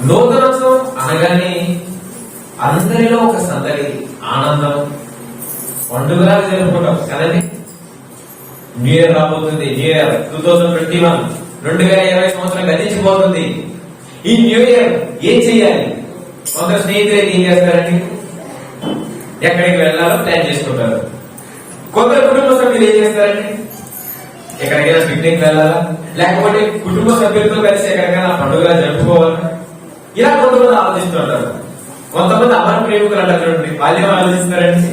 నూతనత్వం అనగానే అందరిలో ఒక సందడి, ఆనందం, పండుగలా జరుపుకుంటాం కదండి. న్యూ ఇయర్ రాబోతుంది. న్యూ ఇయర్ 2021, 2020 సంవత్సరం గతించిపోతుంది. ఈ న్యూ ఇయర్ ఏం చెయ్యాలి? కొందరు స్నేహితులు ఏం చేస్తారండి? ఎక్కడికి వెళ్ళాలో ప్లాన్ చేసుకుంటారు. కొందరు కుటుంబ సభ్యులు ఏం చేస్తారండి? ఎక్కడికైనా పిక్నిక్ వెళ్ళాలా, లేకపోతే కుటుంబ సభ్యులతో కలిసి ఎక్కడికైనా పండుగ జరుపుకోవాలా, ఇలా కొంతమంది ఆలోచిస్తుంటారు. కొంతమంది అమర ప్రేమికులు అంటారు, వాళ్ళు ఏమో ఆలోచిస్తారండి,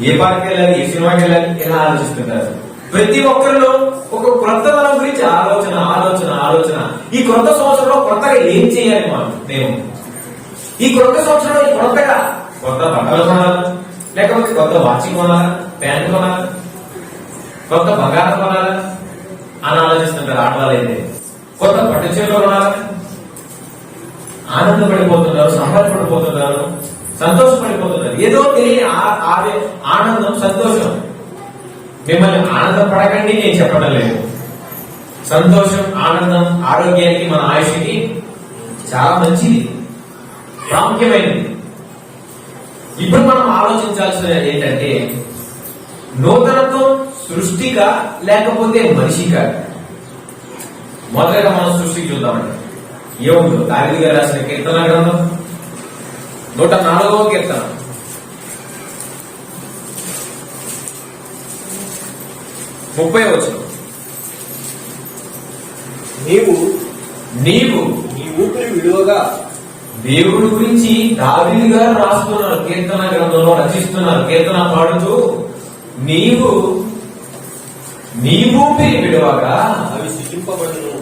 ఏ పార్క్కి వెళ్ళాలి, ఏ సినిమాకి వెళ్ళాలి, ఇలా ఆలోచిస్తుంటారు. ప్రతి ఒక్కరిలో ఒక క్రొత్త తరం గురించి ఆలోచన ఆలోచన ఆలోచన. ఈ క్రొత్త సంవత్సరంలో కొత్తగా ఏం చేయాలి మేము? ఈ క్రొత్త సంవత్సరంలో కొత్తగా కొత్త బట్టలు కొనాలా, లేకపోతే కొత్త వాచ్ కొనాలా, ప్యాంట్ కొనాలా, కొత్త బంగారం కొనాలా అని ఆలోచిస్తుంటారు. ఆడవాళ్ళు అయితే కొత్త పట్టు చీరలు కొనాలా, ఆనందపడిపోతున్నారు, సంబరపడిపోతున్నారు, సంతోషపడిపోతున్నారు. ఏదో తెలియని ఆనందం, సంతోషం. మిమ్మల్ని ఆనందపడకండి నేను చెప్పడం లేదు. సంతోషం, ఆనందం ఆరోగ్యానికి, మన ఆయుష్కి చాలా మంచిది, ప్రాముఖ్యమైనది. ఇప్పుడు మనం ఆలోచించాల్సిన ఏంటంటే, నూతనత్వం సృష్టిగా లేకపోతే మనిషిగా? మొదటగా మనం సృష్టికి చూద్దామండి. ఏముందో దావీదు గారు రాసిన కీర్తన గ్రంథం 104వ కీర్తన 30వ వచనం. నీవు నీ ఊపిరి విడువగా. దేవుడి గురించి దావీదు గారు రాస్తున్నారు, కీర్తన గ్రంథంలో రచిస్తున్నారు, కీర్తన పాడుతూ నీ ఊపిరి విడువగా అవి సృజింపబడును,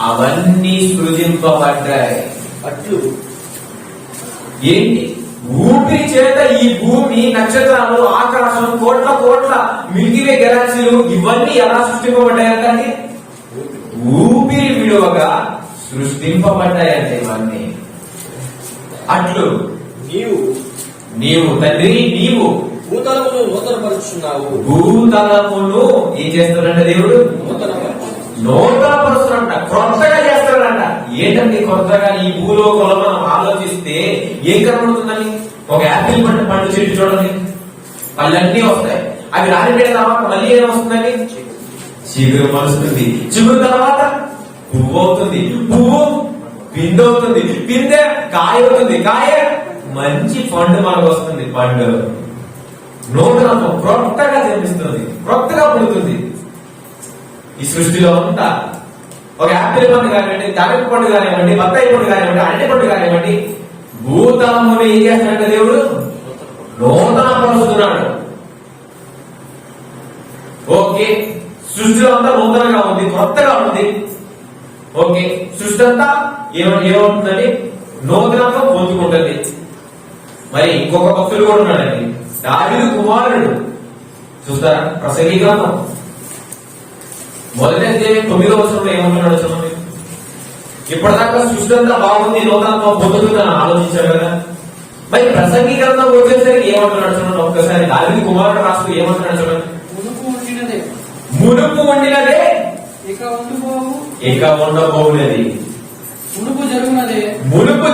అవన్నీ సృజింపబడ్డాయి. అట్లు ఏంటి? ఊపిరి చేత ఈ భూమి, నక్షత్రాలు, ఆకాశం, కోట్ల కోట్ల మిల్కీవే గెలాక్సీలు ఇవన్నీ ఎలా సృష్టింపబడ్డాయంటే ఊపిరి విడువగా సృష్టింపబడ్డాయంటే ఇవన్నీ. అట్లు నీవు తండ్రి, నీవు భూతలమును నూతనపరుచున్నావు. భూతలమును ఏం చేస్తాడంట దేవుడు? నూతనపరుస్తాడంట, క్రొత్తగా చేస్తాడంట. ఏంటంటే కొత్తగా ఈ భూలోకంలో మనం ఆలోచిస్తే ఏం కనబడుతుందని? ఒక యాపిల్ పండు చెట్టు చూడండి, పళ్ళన్నీ వస్తాయి. అవి రాలిపోయిన తర్వాత మళ్ళీ ఏం వస్తుందండి? చిగురు మలుస్తుంది. చిగురు తర్వాత పువ్వు అవుతుంది, పువ్వు పిండి అవుతుంది, పిందె కాయ అవుతుంది, కాయ మంచి పండు మనకు వస్తుంది. పండు నూతనత్వం క్రొత్తగా జన్మిస్తుంది, క్రొత్తగా పుడుతుంది. ఈ సృష్టిలో అంతా ఒక యాపిల్ పండు కానివ్వండి, దానిమ్మ పండు కానివ్వండి, బత్తాయి పండు కానివ్వండి, అరటి పండు కానివ్వండి, భూతలమును ఏం చేస్తాడంటే దేవుడు నూతన పరుస్తున్నాడు. ఓకే, సృష్టిలో అంతా నూతనంగా ఉంది, కొత్తగా ఉంది. ఓకే, సృష్టి అంతా ఏమవుతుందండి? నూతనత్వం పొందుకుంటుంది. మరి ఇంకొక భక్తుడు కూడా ఉన్నాడండి, దావీదు కుమారుడు. చూస్తారా? ప్రసంగి గ్రంథం మొదటి 9వ వచనంలో ఏమంటున్నాడు చూడండి. ఇప్పటిదాకా సృష్టి అంతా బాగుంది, నూతనత్వం పొందుతుందని ఆలోచించారు కదా. మరి ప్రసంగి గ్రంథం వచ్చేసరికి ఏమంటున్నాడు చూడండి. ఒక్కసారి దావీదు కుమారుడు రాస్తూ ఏమంటున్నాడు చూడండి. మునుపు ఉండినదే ఇక ఉండబోనది, మునుపు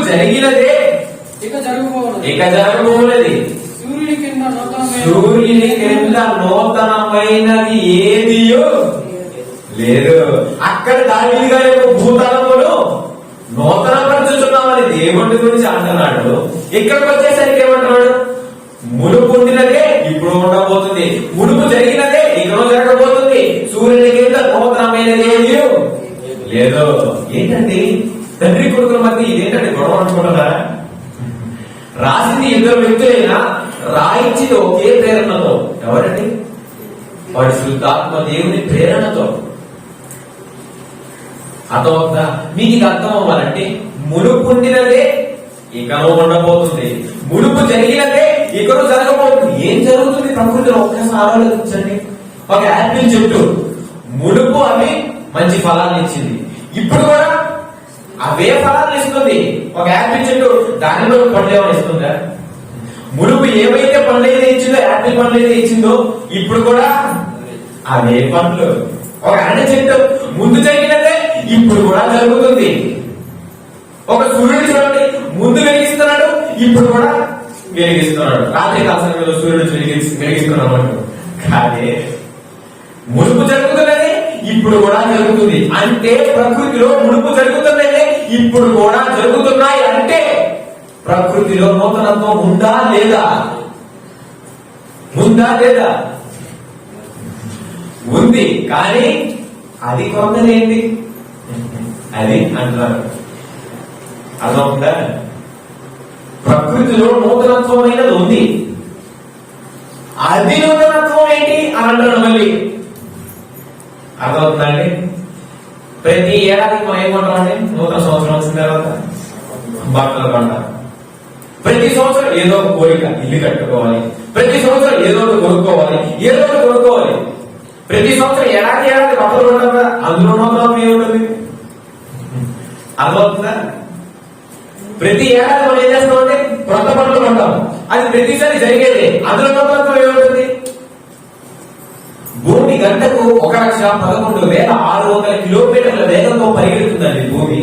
జరిగినదే ఇక జరగబోనది. సూర్యుని క్రింద నూతనమైనది ఏదియో లేదు. అక్కడ దావీదు గారి భూతలమును నూతనపరుచుతున్నామని దేవుడి గురించి అంటున్నాడు. ఇక్కడికి వచ్చేసరికి ఏమంటున్నాడు? మునుపు ఉండినదే ఇప్పుడు ఉండబోతుంది, మునుపు జరిగినదే ఇక్కడ జరగబోతుంది. సూర్యుని కింద నూతనమైనది ఏది లేదు. ఏంటండి తండ్రి కొడుకుల మధ్య ఇదేంటంటే గొడవ అనుకుంటున్నారా? రాసింది ఇద్దరు వ్యక్తులైనా రాయించింది ఒకే ప్రేరణతో. ఎవరండి? పరిశుద్ధాత్మ దేవుని ప్రేరణతో. అర్థమవుతుందా? మీకు ఇది అర్థం అవ్వాలంటే మునుపుండినదే ఇకను ఉండబోతుంది, మునుపు జరిగినదే ఇకను జరగబోతుంది. ఏం జరుగుతుంది ప్రకృతిలో ఒక్కసారి ఆలోచించండి. ఒక యాపిల్ చెట్టు మునుపు అవి మంచి ఫలాన్ని ఇచ్చింది, ఇప్పుడు కూడా అవే ఫలాన్ని ఇస్తుంది. ఒక యాపిల్ చెట్టు దానిలో పండ్లు ఏమైనా ఇస్తుందా? మునుపు ఏవైతే పండ్లు అయితే ఇచ్చిందో, యాపిల్ పండ్లు అయితే ఇచ్చిందో ఇప్పుడు కూడా అవే పండ్లు. ఒక అరటి చెట్టు ముందు జరిగినదే ఇప్పుడు కూడా జరుగుతుంది. ఒక సూర్యుడు చూడండి, ముందు వెలిగిస్తున్నాడు, ఇప్పుడు కూడా వెలిగిస్తున్నాడు. రాత్రి కాల సమయంలో సూర్యుడు వెలిగిస్తున్నాడు. కానీ మునుపు జరుగుతున్నది, ఇప్పుడు కూడా జరుగుతుంది. అంటే ప్రకృతిలో మునుపు జరుగుతున్నది, ఇప్పుడు కూడా జరుగుతున్నాయి. అంటే ప్రకృతిలో నూతనత్వం ఉందా లేదా? ఉందా లేదా? ఉంది. కానీ అది కొందరేంటి అది అంటున్నారు. అదొకదా? ప్రకృతిలో నూతనత్వమైనది ఉంది, అది నూతనత్వం ఏంటి అని అంటున్నాడు. మళ్ళీ అర్థమవుతుందండి? ప్రతి ఏడాది మనం ఏమంటామండి? నూతన సంవత్సరం వచ్చిన తర్వాత బట్టలు కొంటాం. ప్రతి సంవత్సరం ఏదో ఒక కోరిక, ఇల్లు కట్టుకోవాలి. ప్రతి సంవత్సరం ఏదో ఒకటి కొనుక్కోవాలి, ఏదో ఒకటి కొనుక్కోవాలి. ప్రతి సంవత్సరం ఏడాది బట్టలు కొంటాం కదా, అందులో నూతనత్వం ఏముంటుంది? అర్థమవుతుందా? ప్రతి ఏడాది మనం ఏం చేస్తామంటే కొత్త బట్టలు కొంటాం. అది ప్రతిసారి జరిగేది, అందులో నూతనత్వం ఏముంటుంది? భూమి గంటకు 1,11,600 కిలోమీటర్ల వేగంతో పరిగెడుతుందండి భూమి.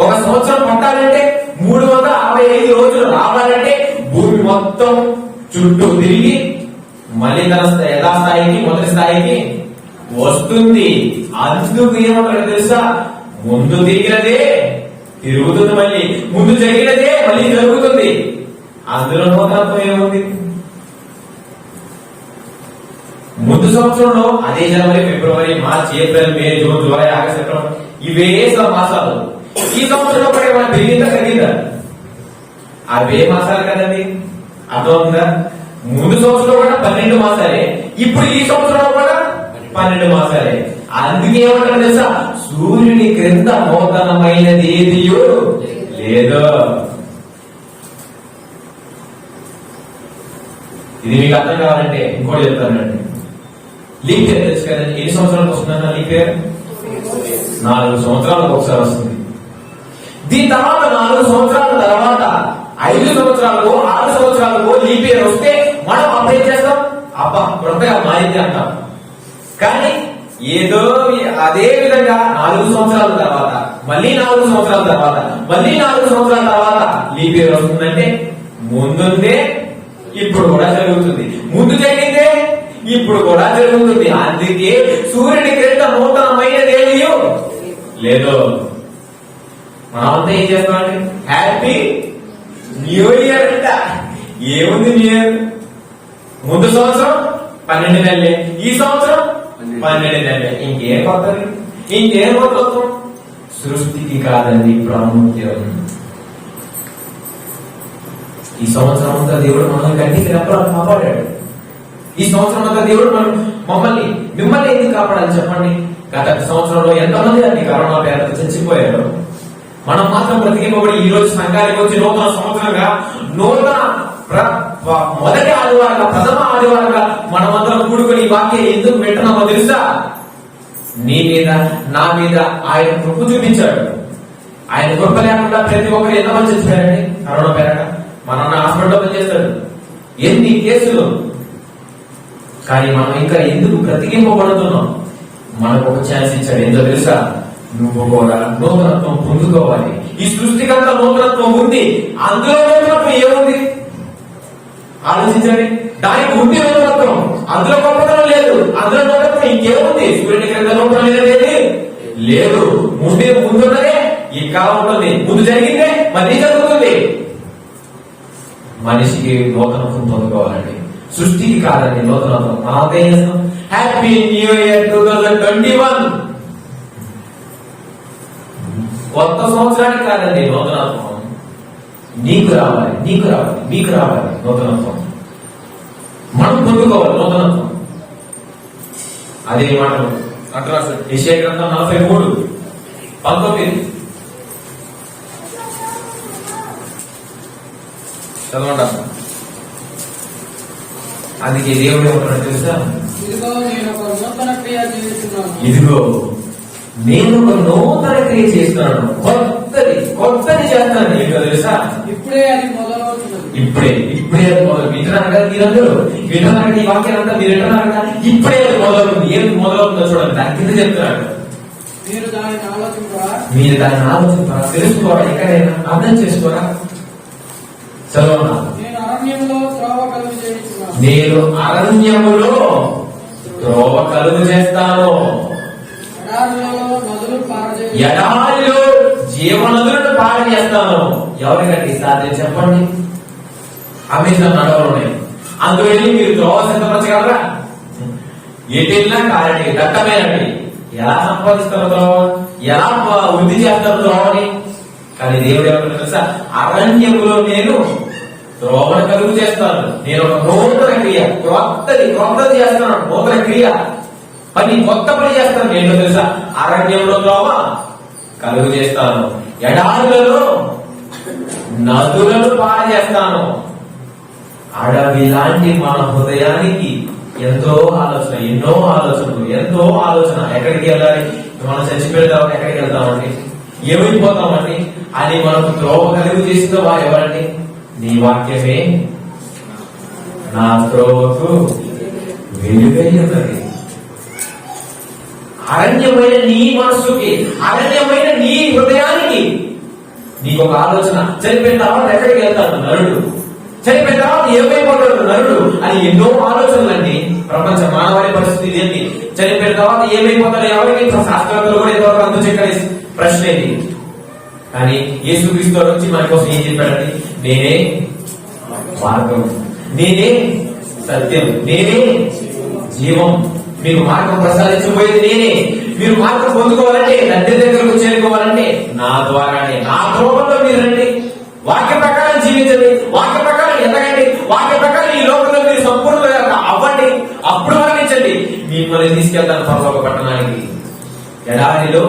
ఒక సంవత్సరం పట్టాలంటే 365 రోజులు రావాలంటే భూమి మొత్తం చుట్టూ తిరిగి మళ్ళీ తన యథాస్థాయికి, మొదటి స్థాయికి వస్తుంది. అందుకు ఏమంటారు తెలుసా? ముందు తిరిగినదే తిరుగుతుంది, మళ్ళీ ముందు జరిగినదే మళ్ళీ జరుగుతుంది. అందులో నూతనత్వం ఏముంది? ముందు సంవత్సరంలో అదే జనవరి, ఫిబ్రవరి, మార్చి, ఏప్రిల్, మే, జూన్, జూలై, ఆగస్టు, సెప్టెంబర్ ఇవే మాసాలు. ఈ సంవత్సరంలో కూడా ఏమైనా పెరిగిందా తగ్గిందా? అవే మాసాలు కదండి. అర్థమవుతుందా? ముందు సంవత్సరంలో కూడా 12 మాసాలే, ఇప్పుడు ఈ సంవత్సరంలో కూడా 12 మాసాలే. అందుకే ఏమంటారు తెలుసా? సూర్యుని క్రింద నూతనమైనది ఏదియో లేదో. ఇది మీకు అర్థం కావాలంటే ఇంకోటి చెప్తానండి. లీప్ ఇయర్ తెలుసు కదండి. ఎన్ని సంవత్సరాలకు వస్తుందన్న లీప్ ఇయర్? 4 సంవత్సరాలకు ఒకసారి వస్తుంది. దీని తర్వాత 4 సంవత్సరాల తర్వాత 5 సంవత్సరాలకు, 6 సంవత్సరాలకు లీప్ ఇయర్ వస్తే మనం అప్డేట్ చేస్తాం, అబ్బా కొత్తగా మారింది అంటాం. కానీ ఏదో అదే విధంగా 4 సంవత్సరాల తర్వాత, మళ్ళీ 4 సంవత్సరాల తర్వాత, మళ్ళీ 4 సంవత్సరాల తర్వాత లీప్ ఇయర్ వస్తుందంటే ముందుందే ఇప్పుడు కూడా జరుగుతుంది, ముందు జరిగిందే ఇప్పుడు కూడా జరుగుతుంది. అందుకే సూర్యుడి క్రింద నూతనమైనది ఏమీ లేదు. మనమంతా ఏం చేస్తామండి? హ్యాపీ న్యూ ఇయర్ అంట. ఏముంది న్యూ ఇయర్? ముందు సంవత్సరం 12 నెలలే, ఈ సంవత్సరం 12 నెలలే. ఇంకేం కొత్తది? ఇంకేం కొత్తత్వం? సృష్టికి కాదండి ప్రాముఖ్యం. ఈ సంవత్సరం అంతా దేవుడు మనల్ని కంటికి రెప్పలను కాపాడాడు. ఈ సంవత్సరం అంతా దేవుడు మిమ్మల్ని ఎందుకు కాపాడాలి చెప్పండి? గత సంవత్సరంలో ఎంతమంది అండి కరోనా పేరుతో చచ్చిపోయారు. మనం మాత్రం బ్రతికింపబడి ఈ రోజు సంఘానికి వచ్చి నూతన సంవత్సరంగా, మొదటి ఆదివారంగా, ప్రథమ ఆదివారంగా మనమందరం కూడుకొని ఈ వాక్యం ఎందుకు వింటున్నామో తెలుసా? నీ మీద, నా మీద ఆయన కృప చూపించాడు. ఆయన కృప లేకుండా ప్రతి ఒక్కరు ఎంతమంది చచ్చిపోయారండి కరోనా పేరట? మన హాస్పిటల్లో పనిచేస్తాడు, ఎన్ని కేసులు. కానీ మనం ఇంకా ఎందుకు బ్రతికింపబడుతున్నాం? మనకు ఒక ఛాన్స్ ఇచ్చాడు. ఏంటో తెలుసా? నువ్వు కూడా నూతనత్వం పొందుకోవాలి. ఈ సృష్టికంతా నూతనత్వం ఉంది, అందులో నూతనత్వం ఏముంది ఆలోచించండి. దానికి ఉంది నూతనత్వం, అందులో గొప్పతనం లేదు. అందులో నూతనత్వం ఇంకేముంది? సూర్యుని క్రింద నూతనమైనది లేదు. ముందున్నదే ఇంకా ఉంటుంది, ముందు జరిగిందే మళ్ళీ జరుగుతుంది. మనిషికి నూతనత్వం పొందుకోవాలండి, సృష్టికి కాదండి నూతనత్వం. మనం ఏం చేస్తాం? Happy new year 2021. కొత్త సంవత్సరానికి కాదండి నూతనత్వం. నీకు రావాలి, నీకు రావాలి, మీకు రావాలి నూతనత్వం. మనం పొందుకోవాలి నూతనత్వం. అదే మాటలు అంటారు. యెషయా గ్రంథం 43:19 చదవండి. అందుకే దేవుడు ఏమంటాడు తెలుసా? ఇదిగో నేను ఒక నూతన క్రియ చేస్తున్నాను, కొత్తది చేస్తాను. ఏంటో తెలుసా? ఇప్పుడే అది మొదలవుతున్నది. ఇప్పుడే అది మొదలు. వింటున్నారు కదా మీరందరూ? వింటున్నారు ఈ వాక్యాలంతా మీరు వింటున్నారు కదా? ఇప్పుడే అది మొదలవుతుంది. ఏది మొదలవుతుందో చూడండి. దాని కింద చెప్తున్నాడు, మీరు దానిని ఆలోచించరా? మీరు దాన్ని ఆలోచించారా, తెలుసుకోరా, ఎక్కడైనా అర్థం చేసుకోరా. చదవనా? నేను అరణ్యంలో త్రోవ కలుగు చేయుచున్నాను. నేను అరణ్యములో త్రోవ కలుగు చేస్తాను, ఎడారులలో నదులు పారజేయు. ఎడారిలో జీవనదులను పాడు చేస్తాను. ఎవరికండి సాధ్యం చెప్పండి? అమెజాన్ నడవలు ఉన్నాయి, అందులో వెళ్ళి మీరు త్రోవ సిద్ధపరచగలరా? ఎటెళ్ళినా కారణి దట్టమైనది. ఎలా సంపాదిస్తారు త్రోవ? ఎలా వృద్ధి చేస్తారు త్రోవని? కానీ దేవుడు ఏమంటారు తెలుసా? అరణ్యములో నేను త్రోవను కలుగు చేస్తాను. నేను ఒక నూతన క్రియ, క్రొత్తది చేస్తాను, నూతన క్రియ పని, కొత్త పని చేస్తాను. ఏంటో తెలుసా? అరణ్యంలో త్రోవ కలుగు చేస్తాను, ఎడారులలో నదులను పాడు చేస్తాను. అడవి లాంటి మన హృదయానికి ఎంతో ఆలోచన, ఎన్నో ఆలోచనలు, ఎంతో ఆలోచన. ఎక్కడికి వెళ్ళాలి, మనం చచ్చిపోయిన తర్వాత ఎక్కడికి వెళ్తామండి, ఏమైపోతామండి అని మనకు త్రోవ కలుగు చేసిన వారు ఎవరండి? నీ వాక్యమే నా త్రోవకు వెలుగైనది. అరణ్యమైన నీ మనస్సుకి, అరణ్యమైన నీ హృదయానికి నీకు ఒక ఆలోచన. చనిపోయిన తర్వాత ఎక్కడికి వెళ్తాడు నరుడు, చనిపోయిన తర్వాత ఏమైపోతాడు నరుడు అని ఎన్నో ఆలోచనలండి. ప్రపంచ మానవాళి పరిస్థితి ఏంటి? చనిపోయిన తర్వాత ఏమైపోతాడు ఎవరికి శాస్త్రవేత్తలు కూడా ఇంతవరకు అందుచెక్కని ప్రశ్న ఏంటి? కానీ యేసుక్రీస్తు వచ్చి మన కోసం ఏం చెప్పాడండి? నేనే మార్గం, నేనే సత్యం, నేనే జీవం. మీకు మార్గం ప్రసాదించబోయేది నేనే. మీరు మార్గం పొందుకోవాలంటే, తండ్రి దగ్గరకు చేరుకోవాలంటే నా ద్వారానే, నా త్రోవలో మీరు రండి. వాక్య ప్రకారం జీవించండి, వాక్య ప్రకారం ఎదగండి, వాక్య ప్రకారం ఈ లోకంలో మీరు సంపూర్ణంగా అవ్వండి. అప్పుడు వర్ణించండి, మిమ్మల్ని తీసుకెళ్తాను పరలోక పట్టణానికి. ఎడారిలో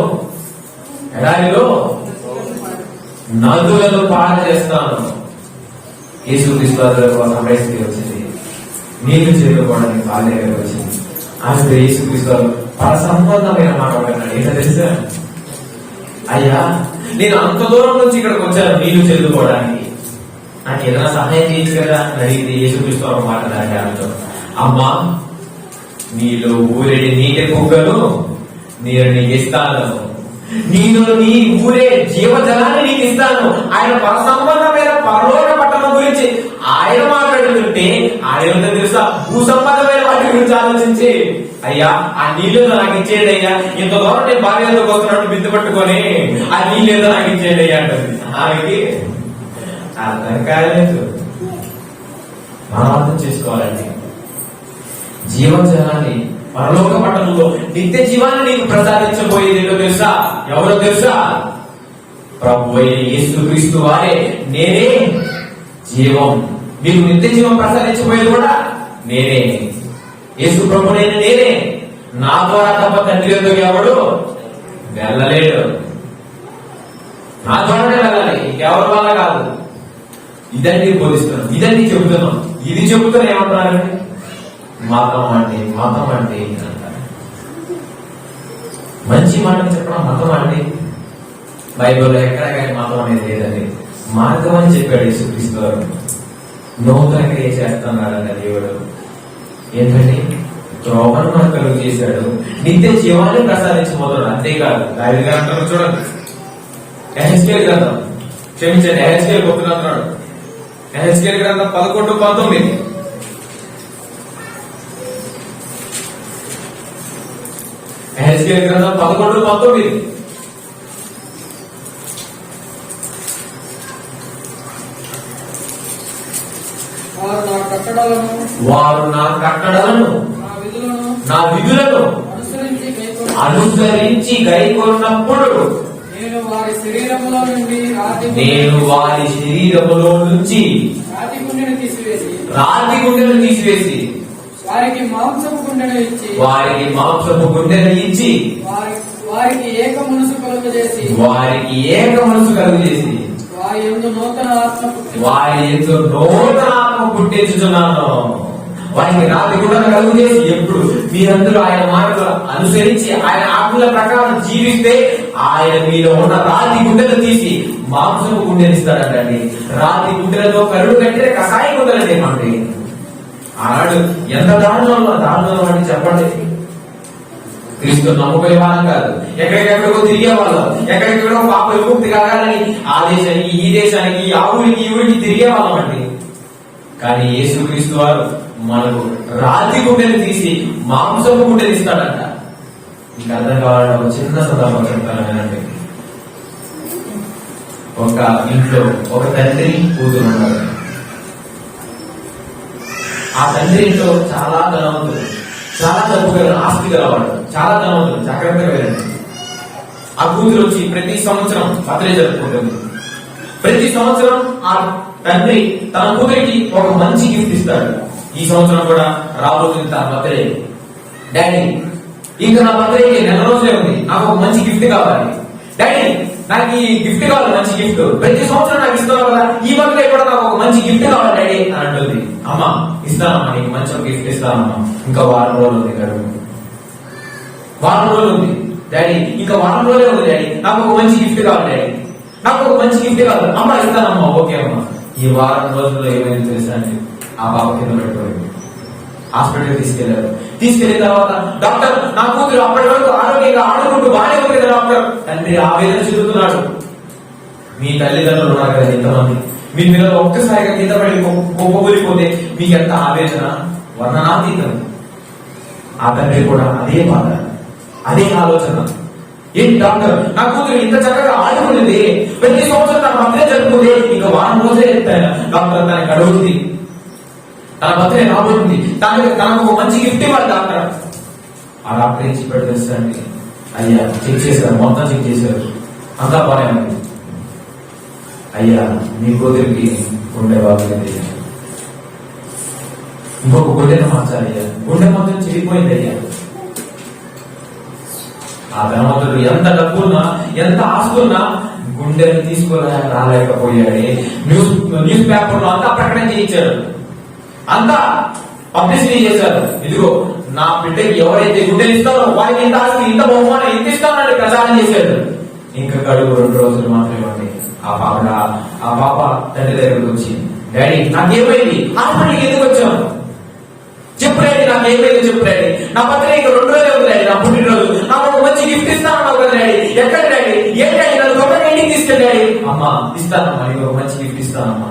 నదులను పాడు చేస్తాను. యేసుక్రీస్తు కోసం పరిస్థితి వచ్చింది, నీళ్లు చేరుకోవడానికి వాళ్ళ దగ్గర వచ్చింది. ఆమె యేసుక్రీస్తు పర సంబంధమైన మాట అన్నాడు. ఏంటో తెలుసా? అయ్యా, నేను అంత దూరం నుంచి ఇక్కడికి వచ్చాను నీళ్లు చల్లుకోవడానికి, నాకు ఏదైనా సహాయం చేయొచ్చు కదా అని అడిగితే యేసుక్రీస్తు ఒక మాట అన్నాడు ఆమెతో, అమ్మా నీలో ఊరేడి నీటి కుక్కలు నేను నీకు ఇస్తాను, నేను నీ ఊరే జీవజలాన్ని నీకు ఇస్తాను. ఆయన పర సంబంధమైన పరలోక పట్టణం గురించి ఆయన మాట్లాడుతుంటే ఆయన తెలుసా? భూ సంబంధమైన వాటి గురించి ఆలోచించి, అయ్యా ఆ నీళ్ళు నాకు ఇచ్చేయండి అయ్యా, ఇంత దూరం నేను భార్యతో వస్తున్నట్టు బిద్దు పట్టుకొని ఆ నీళ్ళు ఏదో నాకు ఇచ్చేయండి అయ్యా అంటుంది. ఆమెకి అర్థం కాలేదు. మనం అర్థం చేసుకోవాలండి, జీవజలాన్ని పరలోక పట్టణంలో నిత్య జీవాన్ని నీకు ప్రసాదించబోయేది ఏంటో తెలుసా? ఎవరో తెలుసా? ప్రభు అయిన యేసుక్రీస్తు వారే. నేనే జీవం, నీకు నిత్య జీవం ప్రసాదించబోయేది కూడా నేనే. యేసు ప్రభునైన నేనే. నా ద్వారా తప్ప తండ్రి వద్దకు ఎవడు వెళ్ళలేడు. నా ద్వారానే వెళ్ళాలి, ఇంకెవరి వల్ల కాదు. ఇదండి బోధిస్తున్నాం, ఇదండి చెబుతున్నాం. ఇది చెబుతున్నా ఏమంటున్నారండి? మతం అంటే అంటారు. మంచి మాటలు చెప్పడం మతం అంటే బైబిల్లో ఎక్కడ కానీ మతం అనేది లేదండి. మార్గం అని చెప్పాడు యేసుక్రీస్తు గారు. నూతన క్రియ చేస్తున్నాడంట దేవుడు. ఏంటంటే త్రోవను మనకు కలుగు చేశాడు, నిత్య జీవాన్ని ప్రసాదించబోతున్నాడు. అంతేకాదు దావీదు గారు అంటారు చూడండి, యెహెజ్కేలు గ్రంథం, క్షమించండి యెహెజ్కేలు గొప్పతున్నాడు. యెహెజ్కేలు గ్రంథం 11:19. యెహెజ్కేలు గ్రంథం 11:19. వారు నా కట్టడలను నా విధులను అనుసరించి గైకొన్నప్పుడు నేను వారి శరీరములో నుంచి రాతి గుండెను తీసివేసి వారికి మాంసపు గుండెను ఇచ్చి వారికి ఏక మనసు కలుగజేసి వారి యందు నూతన ఆత్మ పుట్టించుచున్నాను. వారికి రాతి గుండెను కలుగు చేసి, ఎప్పుడు మీరందరూ ఆయన మాటలు అనుసరించి ఆయన ఆజ్ఞల ప్రకారం జీవిస్తే ఆయన మీలో ఉన్న రాతి గుండెను తీసి మాంసపు గుండెని ఇస్తాడంటండి. రాతి గుండెలతో కరుడు కట్టిన కషాయ గుండెలండి మనకి. ఆనాడు ఎంత దారుణం అంటే చెప్పండి. క్రీస్తు నమ్ముకునే వాళ్ళం కాదు, ఎక్కడికెక్కడికో తిరిగే వాళ్ళం, ఎక్కడెక్కడో పాప విముక్తి కాగాలని ఆ దేశానికి ఈ దేశానికి ఆ ఊరికి ఈ ఊరికి తిరిగే వాళ్ళం అండి. కానీ యేసుక్రీస్తు వారు మనకు రాతి గుండెలు తీసి మాంసపు గుండెలు ఇస్తాడంట. మీకు అర్థం కావాలంటే ఒక చిన్న సందర్భం చెప్తాను వినండి. ఒక ఇంట్లో ఒక తండ్రి కూతురు ఉన్నారు. ఆ తండ్రి ఇంట్లో చాలా ధనవంతుడు, చాలా డబ్బు గల ఆస్తి గలవాడు, చాలా ధనవంతుడు. జాగ్రత్తగా వెళ్ళండి. ఆ కూతురు వచ్చి ప్రతి సంవత్సరం బర్త్డే జరుపుకుంటుంది. ప్రతి సంవత్సరం ఆ తండ్రి తన కూతురికి ఒక మంచి గిఫ్ట్ ఇస్తాడు. ఈ సంవత్సరం కూడా రాబోతుంది తన బర్త్డే. డాడీ, ఇంకా నా బర్త్డేకి నెల రోజులే ఉంది, నాకు ఒక మంచి గిఫ్ట్ కావాలి. డాడీ, నాకు ఈ గిఫ్ట్ కావాలి, మంచి గిఫ్ట్. ప్రతి సంవత్సరం నాకు ఇస్తున్నావు కదా, ఈ బర్త్డే కూడా నాకు ఒక మంచి గిఫ్ట్ కావాలి డాడీ అని అంటుంది. అమ్మా ఇస్తానమ్మా, నీకు మంచి గిఫ్ట్ ఇస్తానమ్మా. ఇంకా వారం రోజులు ఉంది గడువు. వారం రోజులు ఉంది డాడీ, ఇంకా వారం రోజులే ఉంది డాడీ, నాకు ఒక మంచి గిఫ్ట్ కావాలి డాడీ, నాకు ఒక మంచి గిఫ్ట్ కావాలి. అమ్మా ఇస్తానమ్మా, ఓకే అమ్మా. ఈ వారం రోజుల్లో ఏమైంది తెలుసా అండి? ఆ బాబు కింద పడిపోయింది. హాస్పిటల్ తీసుకెళ్లారు. తీసుకెళ్లిన తర్వాత డాక్టర్, నా కూతురు అప్పటి వరకు ఆరోగ్యంగా ఆడుకుంటూ బాగానే ఉంది కదా డాక్టర్. తండ్రి ఆవేదన చెందుతున్నాడు. మీ తల్లిదండ్రులు ఉన్నారు కదా ఎంతమంది, మీ పిల్లలు ఒక్కసారిగా కింద పడి కొప్పగొలిపోతే మీకు ఎంత ఆవేదన, వర్ణనాతీతం. ఆ తండ్రి కూడా అదే బాధ, అదే ఆలోచన. ఏంటి డాక్టర్, నా కూతురు ఇంత చక్కగా ఆడుకునేది, ప్రతి సంవత్సరం తన బర్త్డే జరుపుకుంది, ఇంకా వారం రోజే డాక్టర్ తనకి అడుగుతుంది, తన బర్త్డే రాబోతుంది, తనకు ఒక మంచి గిఫ్ట్ ఇవ్వాలి డాక్టర్. ఆ డాక్టర్ ఏం చెప్పాడు తెలుసా అండి? అయ్యా చెక్ చేశారు, మొత్తం చెక్ చేశారు, అంతా బాగా ఉంది. అయ్యా మీ కూతురికి గుండె బాగుంది, ఇంకొక గుండెను మార్చాలి అయ్యా, గుండె మొత్తం చెడిపోయింది అయ్యా. ఆ ధనవంతుడు ఎంత డబ్బున్నా ఎంత ఆస్తున్నా గుండెను తీసుకుని రాలేకపోయాడే. న్యూస్ పేపర్ లో అంతా ప్రకటన చేయించాడు, అంతా పబ్లిసిటీ చేశారు. ఇదిగో నా బిడ్డకి ఎవరైతే గుండెలు ఇస్తారో వారికి ఇంత ఆస్తి, ఇంత బహుమానం, ఇంత ఇస్తామని ప్రచారం చేశాడు. ఇంకా గడువు 2 రోజులు మాత్రమే ఉంది. ఆ పాప తండ్రి దగ్గరకు వచ్చి, డాడీ నాకేమైంది, హాస్పిటల్కి ఎందుకు వచ్చాను, చెప్పు డాడీ, నాకేమైంది చెప్పు డాడీ, నా బర్త్డే ఇంకా 2 రోజులే ఉంది డాడీ, నా పుట్టినరోజు, నాకు ఒక మంచి గిఫ్ట్ ఇస్తాను కదా డాడీ, ఎక్కడ డాడీ, ఏం డాడీ, నన్ను తొందరగా ఇంటికి తీసుకెళ్ళి డాడీ. అమ్మా ఇస్తానమ్మా, నీకు ఒక మంచి గిఫ్ట్ ఇస్తానమ్మా.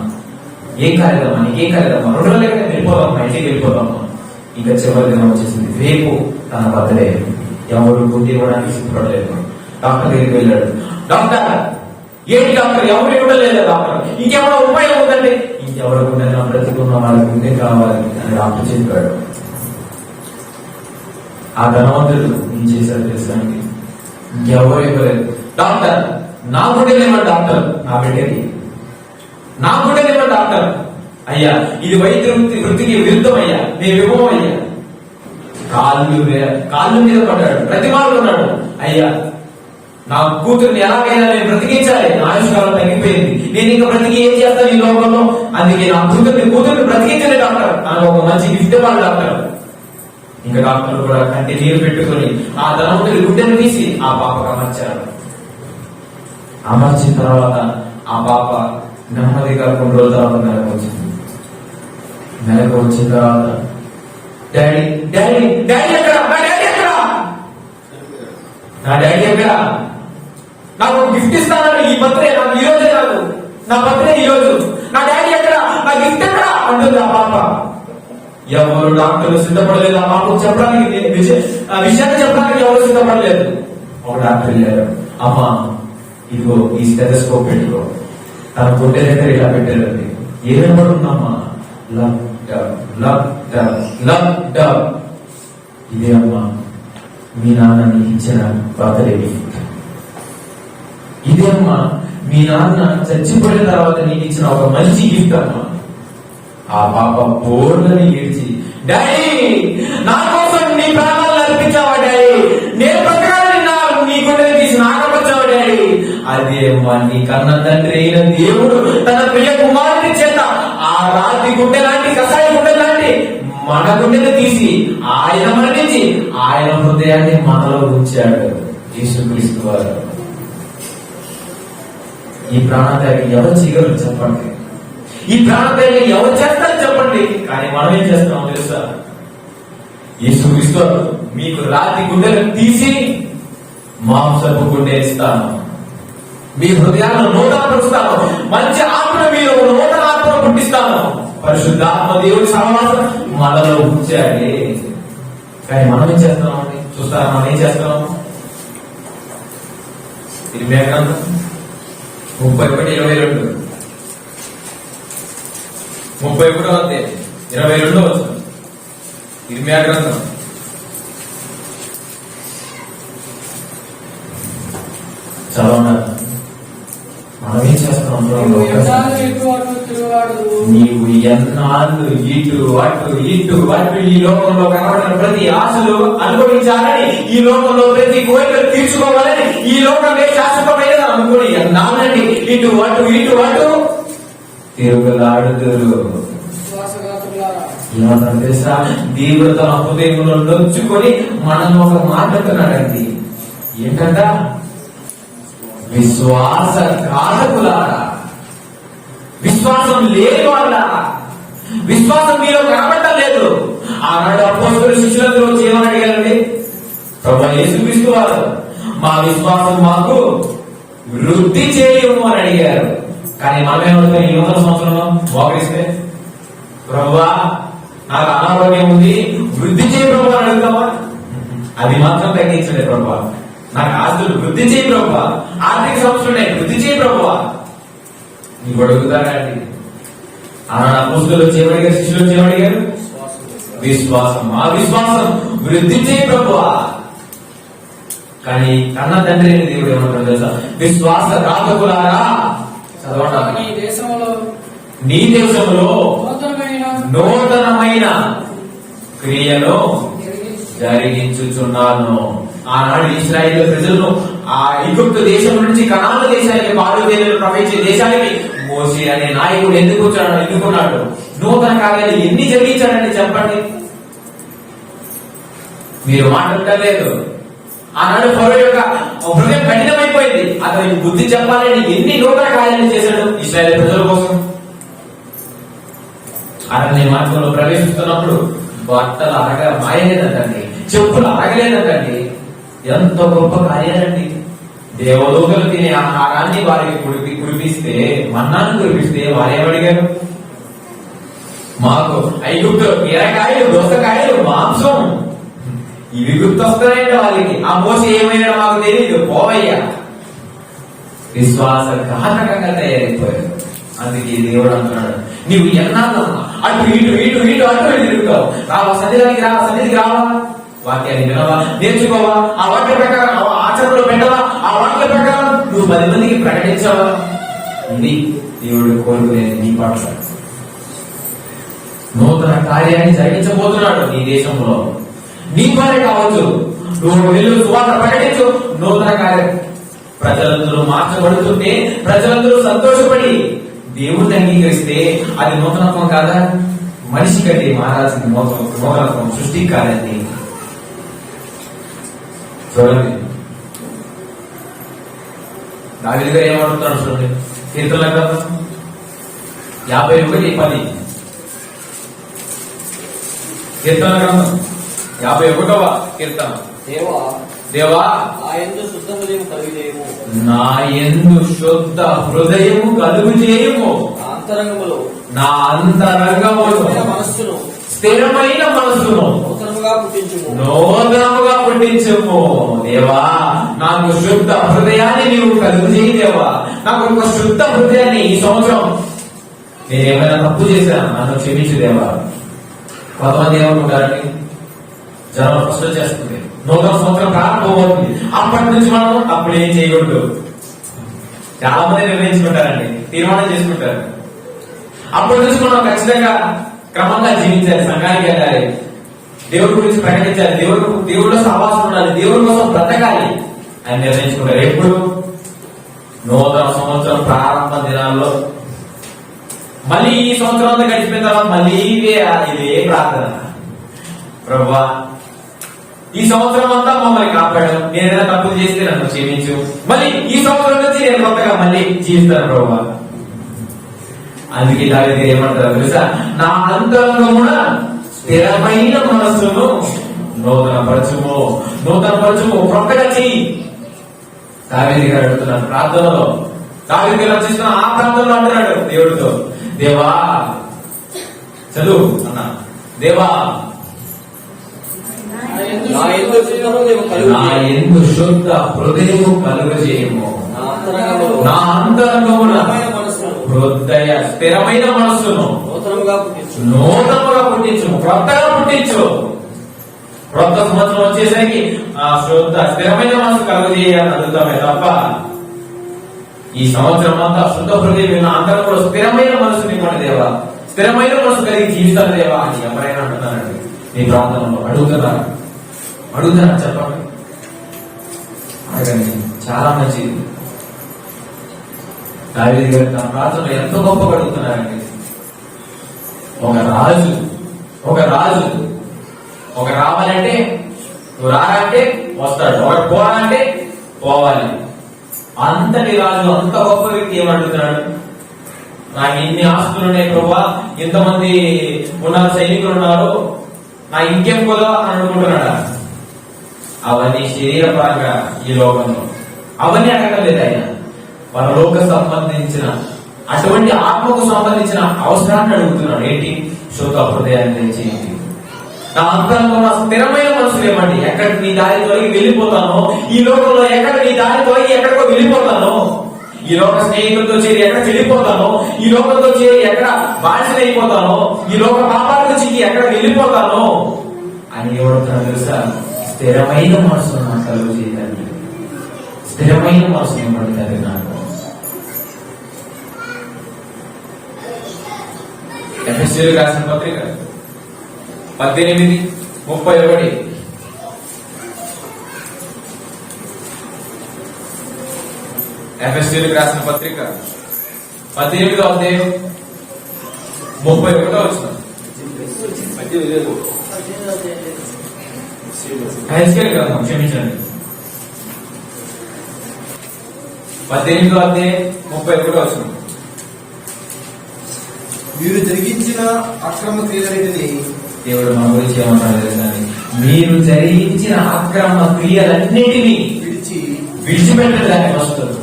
ఏం కాలేదమ్మా, నీకేం కాలేదమ్మా, 2 రోజులే కదా, వెళ్ళిపోదామ్మా, ఇంటికి వెళ్ళిపోదామ్మా. ఇంకా చివరి దినం వచ్చేసింది, రేపు తన బర్త్డే. ఎవరు గుండె ఇవ్వడానికి సిద్ధపడలేదు. డాక్టర్ దగ్గరికి వెళ్ళాడు. డాక్టర్ ఏంటి డాక్టర్, ఎవరు ఇవ్వలేదు డాక్టర్, ఇంకెవరో ఉపాయం ఉందండి. ఇంకెవరు గుండె బ్రతికున్న వాళ్ళకి గుండె కావాలి అని డాక్టర్ చెప్పాడు. ఆ ధనవంతుడు ఏం చేశాడు తెలుసా అండి? ఇంకెవరు ఇవ్వలేదు. డాక్టర్ నా గుండెలేమో డాక్టర్, నా బిడ్డకి నా గుండెలేమో డాక్టర్. అయ్యా ఇది వైద్య వృత్తికి విరుద్ధం అయ్యా, నేను ఇవ్వమయ్యా. కాళ్ళు మీద పడ్డాడు, ప్రతిమాలున్నాడు. అయ్యా నా కూతుర్ని ఎలాగైనా నేను బ్రతికించాలి, నా ఆయుష్కాలం తగ్గిపోయింది, నేను ఇంకా బ్రతికి ఏం చేస్తాను ఈ లోకంలో, అందుకే నా కూతుర్ని బ్రతికించలే డాక్టర్, నాకు ఒక మంచి గిఫ్ట్ ఇవ్వాలి డాక్టర్. ఇంకా డాక్టర్ కూడా కంటి నీరు పెట్టుకొని ఆ ధనవంతుడి గుడ్డను తీసి ఆ పాపకు అమర్చారు. అమర్చిన తర్వాత ఆ పాప నెమ్మదిగా 2 రోజుల తర్వాత నెలకు వచ్చింది. నెలకు వచ్చిన తర్వాత డాడీ డాడీ డాడీ ఎక్కడ, నా డాడీ ఎక్కడ, నా డాడీ ఎక్కడ, నాకు గిఫ్ట్ ఇస్తానని ఈ బర్త్డే నాకు ఈ రోజే, నాకు నా బర్త్డే ఈ రోజు, నా డాడీ ఎక్కడ, నా గిఫ్ట్ ఎక్కడ అంటుంది ఆ పాప. ఎవరు డాక్టర్లు సిద్ధపడలేదు ఆ పాపకు చెప్పడానికి, విషయాన్ని చెప్పడానికి ఎవరు సిద్ధపడలేదు. ఒక డాక్టర్ వెళ్ళారు. అమ్మా ఇదిగో ఈ స్టెథోస్కోప్ పెట్టుకో, తన గుండె దగ్గర ఇలా పెట్టారండి. ఏమేమడుందమ్మా, lub dub lub dub lub dub. ఇదే అమ్మా మీ నాన్న నీకు ఇచ్చిన బర్త్డే గిఫ్ట్. ఇదే అమ్మా మీ నాన్న చచ్చిపోయిన తర్వాత నీకు ఇచ్చిన ఒక మంచి గిఫ్ట్ అమ్మా. ఆ పాప బోర్లని ఏడ్చి, డాడీ నా కోసం నీ ప్రాణాలను అర్పించావా డాడీ, నేను బ్రతకాలని నీ గుండెని తీసి నాకు అర్పించావా డాడీ. అదే అమ్మా నీ కన్న తండ్రి అయిన దేవుడు తన ప్రియ కుమారుని చేత ఆ రాతి గుండె లాంటి, కషాయ గుండె లాంటి మన గుండెని తీసి ఆయన మరణించి ఆయన హృదయాన్ని మనలో ఉంచాడు. యేసుక్రీస్తు వారు. ఈ ప్రాణాన్ని ఎవరు చేయగలరు చెప్పండి, ఈ ప్రాణాన్ని ఎవరు చేస్తారు చెప్పండి. కానీ మనం ఏం చేస్తున్నాం తెలుసా? యేసుక్రీస్తు మీకు రాతి గుండెలను తీసి మాంసపు గుండె ఇస్తాను. మీ హృదయాలను నూతనపరుస్తాను. మంచి ఆత్మను మీరు నూతన ఆత్మను పుట్టిస్తాను. పరిశుద్ధాత్మ దేవుడి సహవాసం మనలో ఉంచాలి. కానీ మనం ఏం చేస్తున్నామండి? చూస్తారా మనం ఏం చేస్తున్నాము? ఇర్మియా గ్రంథం 31:22 31వ అధ్యాయం 22వ వచనం. ఇర్మియా గ్రంథం చదవన్నారు. మనం ఏం చేస్తున్నాం? నీవు ఎన్నాళ్ళు ఇటు అటు తిరుగులాడదు. నీవు ఎన్నాళ్ళు ఇటు అటు ఈ లోకంలో కనబడిన ప్రతి ఆశలు అనుభవించాలని, ఈ లోకంలో ప్రతి కోరికలు తీర్చుకోవాలని, ఈ లోకమే శాశ్వతమైన అనుకుని ఎన్నాళ్ళని ఇటు అటు తిరుగులాడుతురు. విశ్వాసఘాతులారా, ఏమంటారు తెలుసా? దేవుడు తన హృదయంలో నొచ్చుకొని మనం ఒక మాట అంటున్నాడండి. ఏంటంట? విశ్వాసఘాతకులారా, విశ్వాసం లేని వాళ్ళ, విశ్వాసం మీలో కనబడటం లేదు. ఆనాడు అపోస్తలులు శిష్యులందరూ ఏమని అడిగారండి? ప్రభువా యేసుక్రీస్తు వారు, మా విశ్వాసం మాకు వృద్ధి చేయము అని అడిగారు. కానీ మనమేమవుతాం? ఈ నూతన సంవత్సరంలో మోకరిస్తే, ప్రభువా నాకు అనారోగ్యం ఉంది, వృద్ధి చేయ ప్రభు అని అడుగుతావా? అది మాత్రం తగ్గించండి. ప్రభువా నాకు ఆస్తులు వృద్ధి చేయి ప్రభువా, ఆర్థిక సంవత్సరం వృద్ధి చేయి ప్రభువా, నీకు అడుగుతారండి. ఆనాడు అపోస్తలులు చేయమడిగారు, శిష్యులు చేయమడిగారు, విశ్వాసం, ఆ విశ్వాసం వృద్ధి చేయి ప్రభువా. కానీ కన్న తండ్రి దేవుడు ఏమంటారు తెలుసా? విశ్వాసఘాతకులారా, చదవండి. నీ దేశంలో నూతనమైన క్రియను జరిగించుచున్నాను. ఆనాడు ఇశ్రాయేలు ప్రజలను ఆ ఐగుప్తు దేశం నుంచి కనాను దేశానికి, పాలువేలు ప్రవహించే దేశానికి మోషే అనే నాయకుడు ఎన్నుకున్నాడు. నూతన కార్యాలు ఎన్ని జరిగించాడండి చెప్పండి? మీరు మాట్లాడలేదు. ఆనాడు ఫరో యొక్క హృదయం కఠినమైపోయింది. అతనికి బుద్ధి చెప్పాలని ఎన్ని నూతన కార్యాలు చేశాడు ఇశ్రాయేలు ప్రజల కోసం. అరణ్య మార్గంలో ప్రవేశిస్తున్నప్పుడు బట్టలు మాయలేదంటండి, చెప్పులు అరగలేదంటండి. ఎంత గొప్ప కార్యాలండి! దేవదూతలు తినే ఆహారాన్ని వారికి కురిపిస్తే, మన్నాను కురిపిస్తే వారేమడిగారు? మాకు ఐగుప్తు బీరకాయలు, దోసకాయలు, మాంసం ఇవి గుర్తొస్తాయండి వాళ్ళకి. ఆ మోస ఏమైనా మాకు తెలియదు, పోవయ్యా. విశ్వాసఘాతకంగా తయారైపోయారు. అందుకే దేవుడు అంటున్నాడు, నీవు ఎన్నాళ్ళమ్మా అటు తిరుగుతావు. రావా సన్నిధికి రావా, వాక్యాన్ని వినవా, నేర్చుకోవా, ఆ వాక్య ప్రకారం ఆచరణలో పెట్టవా, ఆ వాక్య ప్రకారం నువ్వు 10 మందికి ప్రకటించావా? ఇది దేవుడు కోరుకునేది నీ పట్ల. నూతన కార్యాన్ని జరిగించబోతున్నాడు నీ దేశంలో. నీ పనే కావచ్చు, నువ్వు వెళ్ళు సువార్త ప్రకటించు, నూతన కార్యం. ప్రజలందరూ మార్చబడుతుంటే, ప్రజలందరూ సంతోషపడి దేవుడిని అంగీకరిస్తే అది నూతనత్వం కాదా? మనిషి కంటే మారాల్సింది నూతనత్వం, సృష్టి కాదండి. చూడండి, దావీదు గారు ఏమంటున్నాడు చూడండి. కీర్తనల గ్రంథం 51:10. కీర్తన గ్రంథం 51వ కీర్తన. దేవా నా యందు శుద్ధ హృదయము కలుగు చేయము, నా అంతరంగములో స్థిరమైన మనస్సును నూతనముగా పుట్టించుము. దేవా నాకు శుద్ధ హృదయాన్ని నీవు కలుగు చేయి. దేవా నాకు ఒక శుద్ధ హృదయాన్ని ఈ సంవత్సరం నేను ఏమైనా తప్పు చేశాను, నన్ను క్షమించు దేవా. కొంతమంది ఏమనుకుంటారండి, జనం ఫస్ట్ చేస్తుంది, నూతన సంవత్సరం ప్రారంభమవుతుంది, అప్పటి నుంచి మనం అప్పుడేం చేయకూడదు. చాలా మంది నిర్ణయించుకుంటారండి, తీర్మానం చేసుకుంటారు. అప్పటి నుంచి మనం ఖచ్చితంగా క్రమంగా జీవించాలి, సంఘానికి వెళ్ళాలి, దేవుడి గురించి ప్రకటించాలి, దేవుడిలో సహవాసం ఉండాలి, దేవుడి కోసం బ్రతకాలి అని నిర్ణయించుకుంటారు. ఎప్పుడు? నూతన సంవత్సరం ప్రారంభ దినాల్లో. మళ్ళీ ఈ సంవత్సరం అంతా గడిచిపోయిన తర్వాత మళ్ళీ ఇదే ప్రార్థన, ప్రభువా ఈ సంవత్సరం అంతా మమ్మల్ని కాపాడు, నేను ఏదైనా తప్పులు చేస్తే నన్ను క్షమించు, మళ్ళీ ఈ సంవత్సరం నుంచి నేను కొత్తగా మళ్ళీ జీవిస్తాను ప్రభువా. అందుకే దావీదు ఏమంటారు తెలుసా? నా అంతరంగమున స్థిరమైన మనస్సును నూతన పరచుము ప్రొక్కగా చెయ్యి. దావీదు గారు అడుగుతున్నాడు ప్రార్థనలో, దావీదు గారు రచిస్తున్న ఆ ప్రార్థనలో అంటున్నాడు దేవుడితో, దేవా చదువు అన్నా, దేవా నా యందు శుద్ధ హృదయము కలుగు నా యందు శుద్ధ హృదయము కలుగజేయము, నా అంతరంగమున స్థిరమైన మనస్సును నూతనముగా పుట్టించు, కొత్తగా పుట్టించు. కొత్త సంవత్సరం వచ్చేసరికి ఆ శుద్ధ స్థిరమైన మనసు కలుగజేయాలని అడుగుతామే తప్ప ఈ సంవత్సరం అంతా శుద్ధ హృదయం అందరం కూడా స్థిరమైన మనసుని ఇవ్వండి దేవా, స్థిరమైన మనసు కలిగి జీవితాలు దేవా అని ఎవరైనా అంటున్నారండి మీ ప్రాంతంలో? అడుగుతారా చెప్పండి. అడగండి, చాలా మంచిది. దావీదు గారు తన ప్రాంతంలో ఎంతో గొప్పగా అడుగుతున్నారండి. ఒక రావాలంటే నువ్వు రారంటే వస్తాడు, ఒకటి పోవాలంటే పోవాలి. అంతటి రాజు, అంత గొప్ప వ్యక్తి ఏమంటున్నాడు? నాకు ఇన్ని ఆస్తులు ఉన్నాయి ప్రభా, ఇంతమంది ఉన్నారు, సైనికులు ఉన్నారు, నా ఇంకేం కూడా అని అనుకుంటున్నాడా? అవన్నీ శరీరపరంగా ఈ లోకంలో అవన్నీ అడగలేదు ఆయన. పరలోక సంబంధించిన అటువంటి ఆత్మకు సంబంధించిన అవసరాన్ని అడుగుతున్నాడు. ఏంటి? శుద్ధ హృదయాన్ని తెచ్చేయండి, నా అంతరంలో నా స్థిరమైన మనసు ఏమండి. ఎక్కడికి నీ దారి తొలగి వెళ్ళిపోతానో, ఈ లోకంలో ఎక్కడ నీ దారి తొలగి ఎక్కడికో వెళ్ళిపోతానో, ఈ లోక స్నేహితులతో చేరి ఎక్కడ వెళ్ళిపోతానో, ఈ లోకంతో చేరి ఎక్కడ బానిసైపోతానో, ఈ లోక పాపాలకు చిక్కి ఎక్కడ వెళ్ళిపోతానో అని ఎవడుతున్నాడు తెలుసా? స్థిరమైన మనసు నాకు కలుగు చేయదండి, స్థిరమైన మనసు ఏమంటుంది నాకు. ఎఫెసీయులకు రాసిన పత్రిక 18:31. ఎఫెసీయులకు రాసిన పత్రిక 18వ అధ్యాయం 31వ వచనం. హెస్కేల్ గ్రంథం, క్షమించండి, 18వ అధ్యాయం 31వ వచనం. మీరు జరిగించిన అక్రమ క్రియలన్నిటినీ దేవుడు మన గురించి ఏమంటాడు తెలుసా? మీరు జరిగించిన అక్రమ క్రియలన్నిటినీ విడిచిపెట్టడానికి వస్తుంది.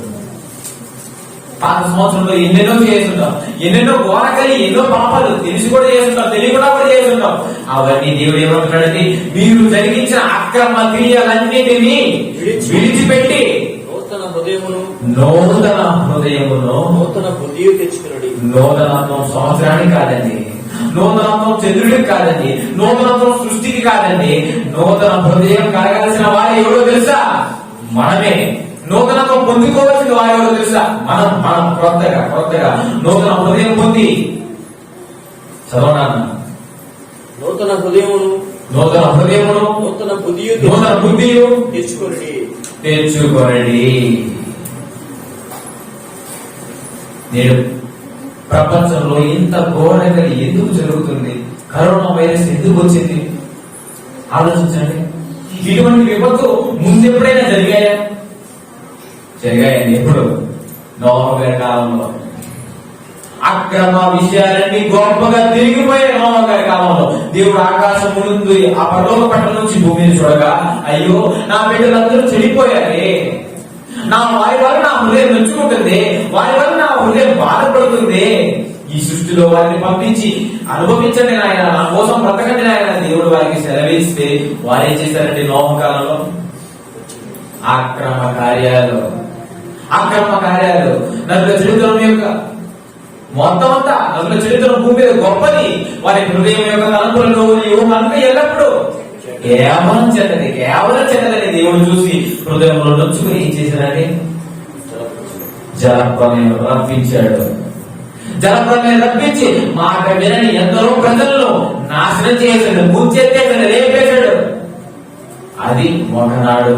పాత సంవత్సరంలో ఎన్నెన్నో చేస్తుంటాం, ఎన్నెన్నో ఘోరకలి, ఎన్నో పాపాలు తెలిసి కూడా చేస్తుంటాం, తెలియకుండా కూడా చేస్తుంటాం. అవన్నీ దేవుడు ఏమంటున్నాడండి? మీరు జరిగించిన అక్రమ క్రియలన్నిటినీ విడిచిపెట్టి నూతన హృదయమును నూతన బుద్ధి తెచ్చుకున్నాడు. నూతనత్వం సంవత్సరానికి కాదండి, నూతనత్వం చంద్రుడికి కాదండి, నూతనత్వం సృష్టికి కాదండి. నూతన హృదయం కలగాల్సిన వారు ఎవరో తెలుసా? మనమే. నూతనత్వం పొందుకోవాల్సిన వారు ఎవరో తెలుసా? మనం కొత్తగా నూతన హృదయం పొంది చదవనా? నూతన హృదయమును నూతన బుద్ధి తెచ్చుకోండి. నేడు ప్రపంచంలో ఇంత ఘోరగలి ఎందుకు జరుగుతుంది? కరోనా వైరస్ ఎందుకు వచ్చింది? ఆలోచించండి. ఇటువంటి విపత్తు ముందెప్పుడైనా జరిగాయండి? ఎప్పుడు? నోవహు గారి కాలంలో. అక్రమ విషయాలన్నీ గొప్పగా తిరిగిపోయే నోవహు గారి కాలంలో దేవుడు ఆకాశం ముందు ఆ పరలోక పట్టణం నుంచి భూమిని చూడగా, అయ్యో నా బిడ్డలందరూ చెడిపోయారే, వారి వల్ల నా హృదయం నొచ్చుకుంటుంది, వారి వల్ల నా హృదయం బాధపడుతుంది, ఈ సృష్టిలో వారిని పంపించి అనుభవించండి నాయన, నా కోసం బ్రతకండి నాయన దేవుడు వారికి సెలవిస్తే వారేం చేశారంటే నోవహు కాలంలో అక్రమ కార్యాలు నదుల చరిత్రం యొక్క మొత్తం అంతా నదుల చరిత్ర భూమి మీద గొప్పది. వారి హృదయం యొక్క తలంపులను అంతా ఎల్లప్పుడూ కేవలం చెడ్డదని దేవుడు చూసి హృదయంలో నొచ్చుకుని ఏం చేశాడంటే జలప్రలయం రప్పించాడు. జలప్రలయం రప్పించి మాట వినని ఎందరో ప్రజలను నాశనం చేశాడు, ముంచెత్తేశాడు, లేపేశాడు. అది ఒకనాడు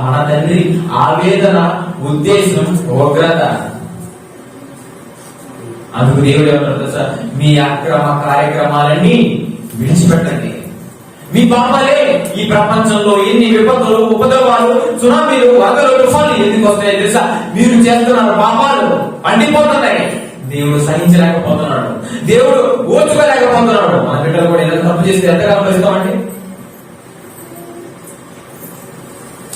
మన తండ్రి ఆవేదన, ఉద్దేశం, ఉగ్రత. అందుకు దేవుడు ఏమంటారు తెలుసా? మీ అక్రమ కార్యక్రమాలన్నీ విడిచిపెట్టండి. మీ పాపాలే ఈ ప్రపంచంలో ఎన్ని విపత్తులు, ఉపద్రవాలు, సునామీలు, వరదలు, తుఫాన్లు ఎందుకు వస్తాయో తెలుసా? మీరు చేస్తున్న పాపాలు పండిపోతున్నాయి. దేవుడు సహించలేకపోతున్నాడు, దేవుడు ఓర్చుకోలేకపోతున్నాడు. మన బిడ్డలు కూడా ఏదైనా తప్పు చేస్తే ఎంతగా భరిస్తామండి?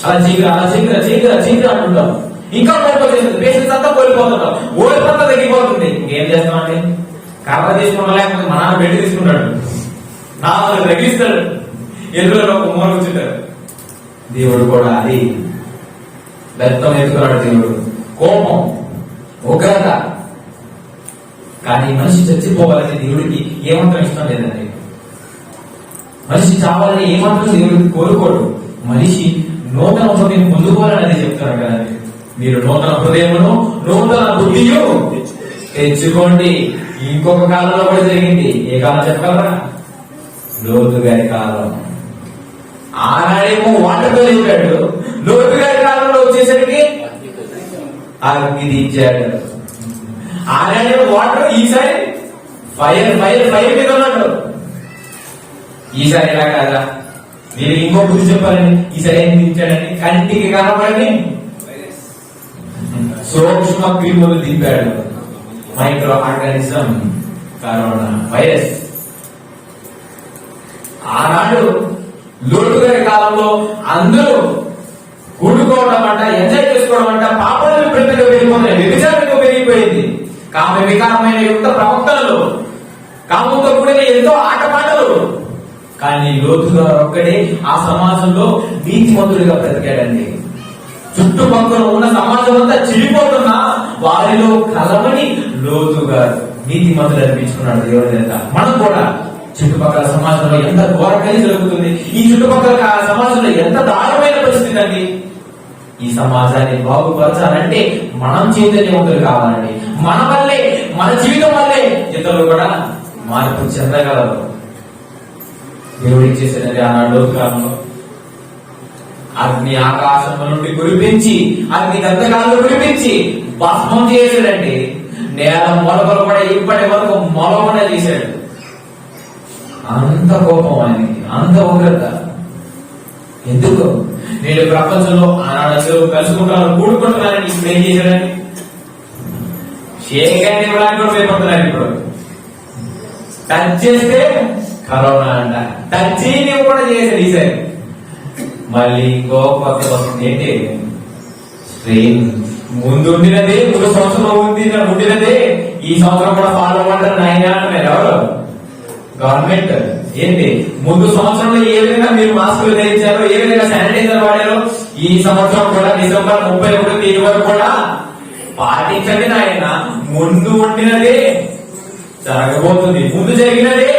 అలా చీకర అంటుంటాం. ఇంకా కోల్పోతుంది, పేషెన్స్ అంతా కోల్పోతుంటాం, ఓడిపోతా తగ్గిపోతుంది. ఇంకేం చేస్తామండి? కర్ర తీసుకున్నా లేకపోతే మా నాన్న పెళ్లి తీసుకుంటాడు, నాలుగు తగ్గిస్తాడు, ఎదురులో ఒక మూల కూర్చుంటాడు. దేవుడు కూడా అది బెత్తం ఎత్తుకున్నాడు. దేవుడు కోపం, ఉగ్రత. కానీ మనిషి చచ్చిపోవాలని దేవుడికి ఏమాత్రం ఇష్టం లేదండి. మనిషి చావాలని ఏమాత్రం దేవుడికి కోరుకోడు. మనిషి నూతన హృదయం పొందుకోవాలని అది చెప్తారు కదా. మీరు నూతన హృదయమును నూతన బుద్ధియు తెచ్చుకోండి. ఇంకొక కాలంలో కూడా జరిగింది. ఏ కాలం చెప్పగలరా? లోతు గారి కాలం. ఆనాడేమో వాటర్తో చెప్పాడు, లోతు గారి కాలంలో వచ్చేసరికి అగ్ని దించాడు. ఆనాడేమో వాటర్, ఈసారి ఫైర్ మీద ఉన్నాడు. ఈసారి ఎలా కాదా? మీరు ఇంకో బుద్ధి చెప్పాలని ఈసారి ఏం దించాడని కంటికి కనబడని సూక్ష్మ క్రిములు దింపాడు. Microorganism, corona virus. ఆనాడు లోటు గారి కాలంలో అందరూ కూడుకోవడం అంట, ఎంజాయ్ చేసుకోవడం అంట, పాపాలు విపరీతంగా పెరిగిపోతున్నాయి, వ్యభిచారంగా పెరిగిపోయింది. కామ వికారమైన యుక్త ప్రవక్తలు, కామంతో కూడిన ఎంతో ఆటపాటలు. కానీ లోతు గారు ఒక్కడే ఆ సమాజంలో నీతిమంతుడిగా బ్రతికాడండి. చుట్టుపక్కల ఉన్న సమాజం అంతా చెడిపోతున్నా వారిలో కలవని లోతు గారు నీతిమంతుడు అనిపించుకున్నాడు దేవుడి దగ్గర. మనం కూడా చుట్టుపక్కల సమాజంలో ఎంత ఘోరకని జరుగుతుంది, ఈ చుట్టుపక్కల సమాజంలో ఎంత దారుణమైన పరిస్థితి అండి. ఈ సమాజాన్ని బాగుపరచాలంటే మనం చైతన్యవంతులు కావాలండి. మన వల్లే, మన జీవితం వల్లే ఇతరులు కూడా మార్పు చెందగలరు. దేవుడు ఇచ్చేసినది ఆనాడు లోతు కాలంలో అగ్ని ఆకాశం నుండి కురిపించి, అగ్ని గంధకాలను కురిపించి భస్మం చేశాడండి. నేల మొలకలు కూడా ఇప్పటి వరకు మొలకుండా చేశాడు. అంత కోపం ఆయనకి, అంత ఉగ్రత. ఎందుకు? నేను ప్రపంచంలో ఆనాడు కలుసుకుంటాను, కూడుకుంటున్నానని ఇప్పుడు ఏం చేశాడని షేకాన్ని ఇవ్వడానికి కూడా భయపడుతున్నాను. ఇప్పుడు టచ్ చేస్తే కరోనా అంట, టచ్ చేయని కూడా చేశాడు. ఈసారి మళ్ళీ ఇంకో కొత్త వస్తుంది. ఏంటి? స్ట్రెయిన్. ముందు ఉండినదే, ముందు సంవత్సరం ఉండినదే ఈ సంవత్సరం కూడా ఫాలో అవ్వంటారు నాయన అంటున్నారు. ఎవరు? గవర్నమెంట్. ఏంటి? ముందు సంవత్సరంలో ఏ విధంగా మీరు మాస్కులు ధరించారో, ఏ విధంగా శానిటైజర్ వాడారో, ఈ సంవత్సరం కూడా డిసెంబర్ 31 తేదీ వరకు కూడా పాటించండి నాయన. ముందు ఉండినదే జరగబోతుంది, ముందు జరిగినదే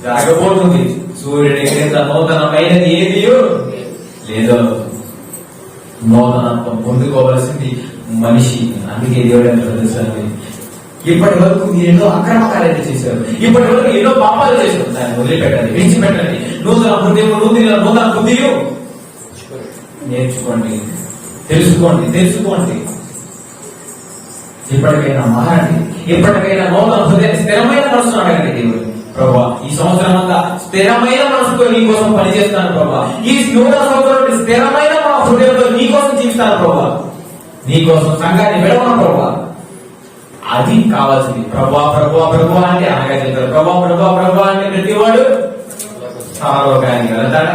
జరగబోతుంది. సూర్యుడి క్రింద నూతనమైనది ఏది లేదో. నూతనత్వం పొందుకోవలసింది మనిషి. అందుకే దేవుడు తెలుసండి, ఇప్పటి వరకు మీరు ఎన్నో అక్రమ కార్యాలు చేశారు, ఇప్పటి వరకు ఎన్నో పాపాలు చేశారు. దాన్ని వదిలిపెట్టండి, విడిచిపెట్టండి. నూతన హృదయం, నూతన బుద్ధియు నేర్చుకోండి, తెలుసుకోండి. ఇప్పటికైనా మారండి, ఇప్పటికైనా నూతన హృదయం, స్థిరమైన మనసును అడగండి. దేవుడు, ప్రభా ఈ సంవత్సరం అంతా స్థిరమైన మనసుతో నీ కోసం పనిచేస్తాను ప్రభా. ఈ నూతన సంవత్సరం స్థిరమైన మన హృదయంతో నీ కోసం జీవిస్తాను ప్రభా. నీ కోసం సంఘాన్ని విడవను ప్రభా. అది కావాల్సింది. ప్రభా అంటే అనగా చెప్తారు. ప్రభా అంటే ప్రతివాడు సారోగానికి వెళ్తాడా?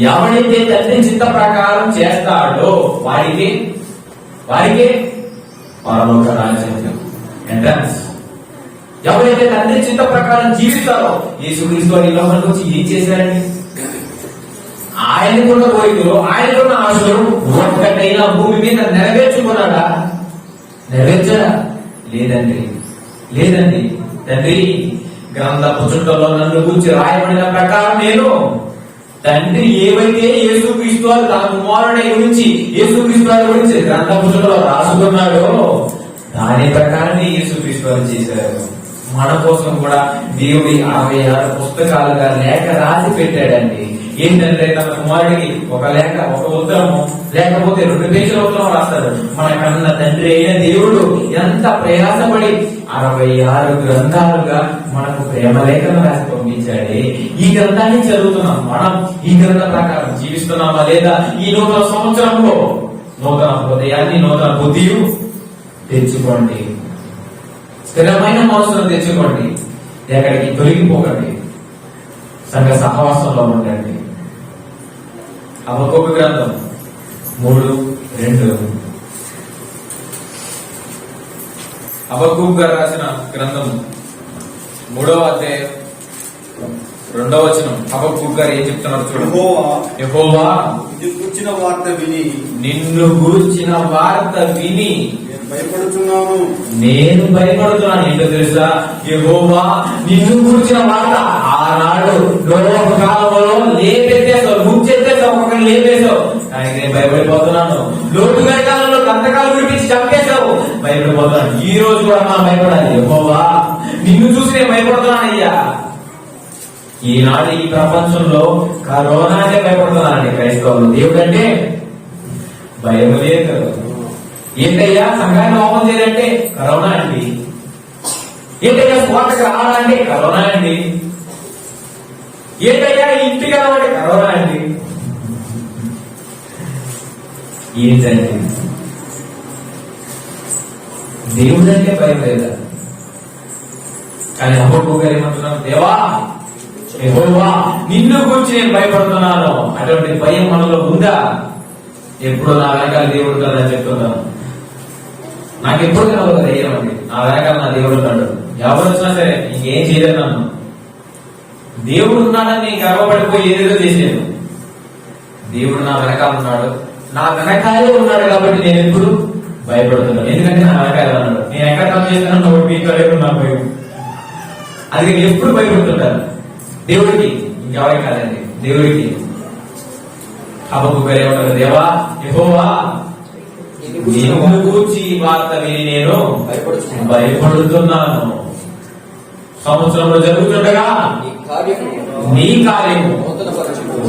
ఎవడైతే తండ్రి చిత్త ప్రకారం చేస్తాడో వారికి పరలోక రాజ్యం ఎంట్రన్స్. ఎవరైతే తండ్రి చిత్త ప్రకారం జీవిస్తారో, యేసుక్రీస్తు ఈ లోకంలోకి వచ్చి ఏం చేశారండి? ఆయనకున్న కోరికలు, ఆయనకున్న ఆశలు ఒక్కటైనా భూమి మీద నెరవేర్చుకున్నాడా? నెరవేర్చాడా? లేదండి. తండ్రి గ్రంథ పుస్తకంలో నన్ను గురించి రాయబడిన ప్రకారం నేను, తండ్రి ఏవైతే యేసుక్రీస్తు తన కుమారుడి గురించి, యేసుక్రీస్తు గురించి గ్రంథ పుస్తకంలో రాసుకున్నాడో దాని ప్రకారమే యేసుక్రీస్తు చేశారు. మన కోసం కూడా దేవుడి 66 పుస్తకాలుగా లేఖ రాసి పెట్టాడండి. ఏంటంటే తన కుమారుడికి ఒక లేఖ, ఒక ఉత్తరము, లేకపోతే 2 పేజీల ఉత్తరం రాస్తాడు. మన కన్నా తండ్రి అయిన దేవుడు ఎంత ప్రయాసపడి 66 గ్రంథాలుగా మనకు ప్రేమ లేఖను రాసి పంపించాడే. ఈ గ్రంథాన్ని చదువుతున్నాం. మనం ఈ గ్రంథ ప్రకారం జీవిస్తున్నామా లేదా? ఈ నూతన సంవత్సరంలో నూతన హృదయాన్ని, నూతన బుద్ధియు తెచ్చుకోండి. స్థిరమైన మనసును తెచ్చుకోండి. ఎక్కడికి తొలగిపోకండి. సంఘ సహవాసంలో ఉండండి. హబక్కూకు గ్రంథం 3:2. హబక్కూకు గారు రాసిన గ్రంథం 3వ అధ్యాయం 2వ వచనం. హబక్కూకు గారు ఏం చెప్తున్నారు చూడండి. యెహోవా ఇది కూర్చిన వార్త విని నిన్ను గూర్చిన వార్త విని నేను భయపడుతున్నాను. నేను భయపడుతున్నాను. ఏంటో తెలుసా? యెహోవా నిన్ను గూర్చిన వార్త ఆనాడు నోవహు కాలంలో లేపెత్తేసావు, ముచ్చెత్తేసావు, ఒకరిని లేపేశావు. కానీ నేను భయపడిపోతున్నాను. లోటు గారి కాలంలో కంటకాలు విడిపించి చంపేశావు, భయపడిపోతున్నాను. ఈ రోజు కూడా మనం భయపడాలి. యెహోవా నిన్ను చూసి నేను భయపడుతున్నాను అయ్యా. ఈనాడు ఈ ప్రపంచంలో కరోనాకే భయపడుతున్నానండి క్రైస్తవులు. దేవుడు అంటే భయం లేదు. ఏంటయ్యా సంఘాన్ని ఓపెన్ చేయాలంటే కరోనా అండి. ఏంటయ్యా స్వార్థకు రావాలంటే కరోనా అండి. ఏంటయ్యా ఇంటికి రావాలంటే కరోనా అండి. ఏంటండి దేవుడు అంటే భయం లేదా? కానీ హబక్కూకు గారు ఏమంటున్నారు? దేవా యెహోవా నిన్ను గురించి నేను భయపడుతున్నాను. అటువంటి భయం మనలో ఉందా? ఎప్పుడు నా వెనకాల దేవుడు ఉంటాడని చెప్తున్నాను. నాకు ఎప్పుడు కలవదు ధైర్యం అండి. నా వెనకాల నా దేవుడు ఉన్నాడు. ఎవరు వచ్చినా సరే ఇంకేం చేయలేదు. నన్ను దేవుడు ఉన్నాడని గర్వపడిపోయి ఏదేదో చేసేది. దేవుడు నా వెనకాల ఉన్నాడు, నా వెనకాలే ఉన్నాడు కాబట్టి నేను ఎప్పుడు భయపడుతున్నాను. ఎందుకంటే నా వెనకాల ఉన్నాడు. నేను ఎక్కడ తప్పు చేస్తున్నాను ఒకటి మీతో లేకుండా నాకు భయం. అది నేను ఎప్పుడు భయపడుతుంటాను దేవుడికి, ఇంకెవరికి కాదండి దేవుడికి. హబక్కూకు గారు ఏమంటారు? దేవా యెహోవా నిన్ను గూర్చి వార్త విని నేను భయపడుతున్నాను. సంవత్సరంలో జరుగుతుండగా నీ కార్యము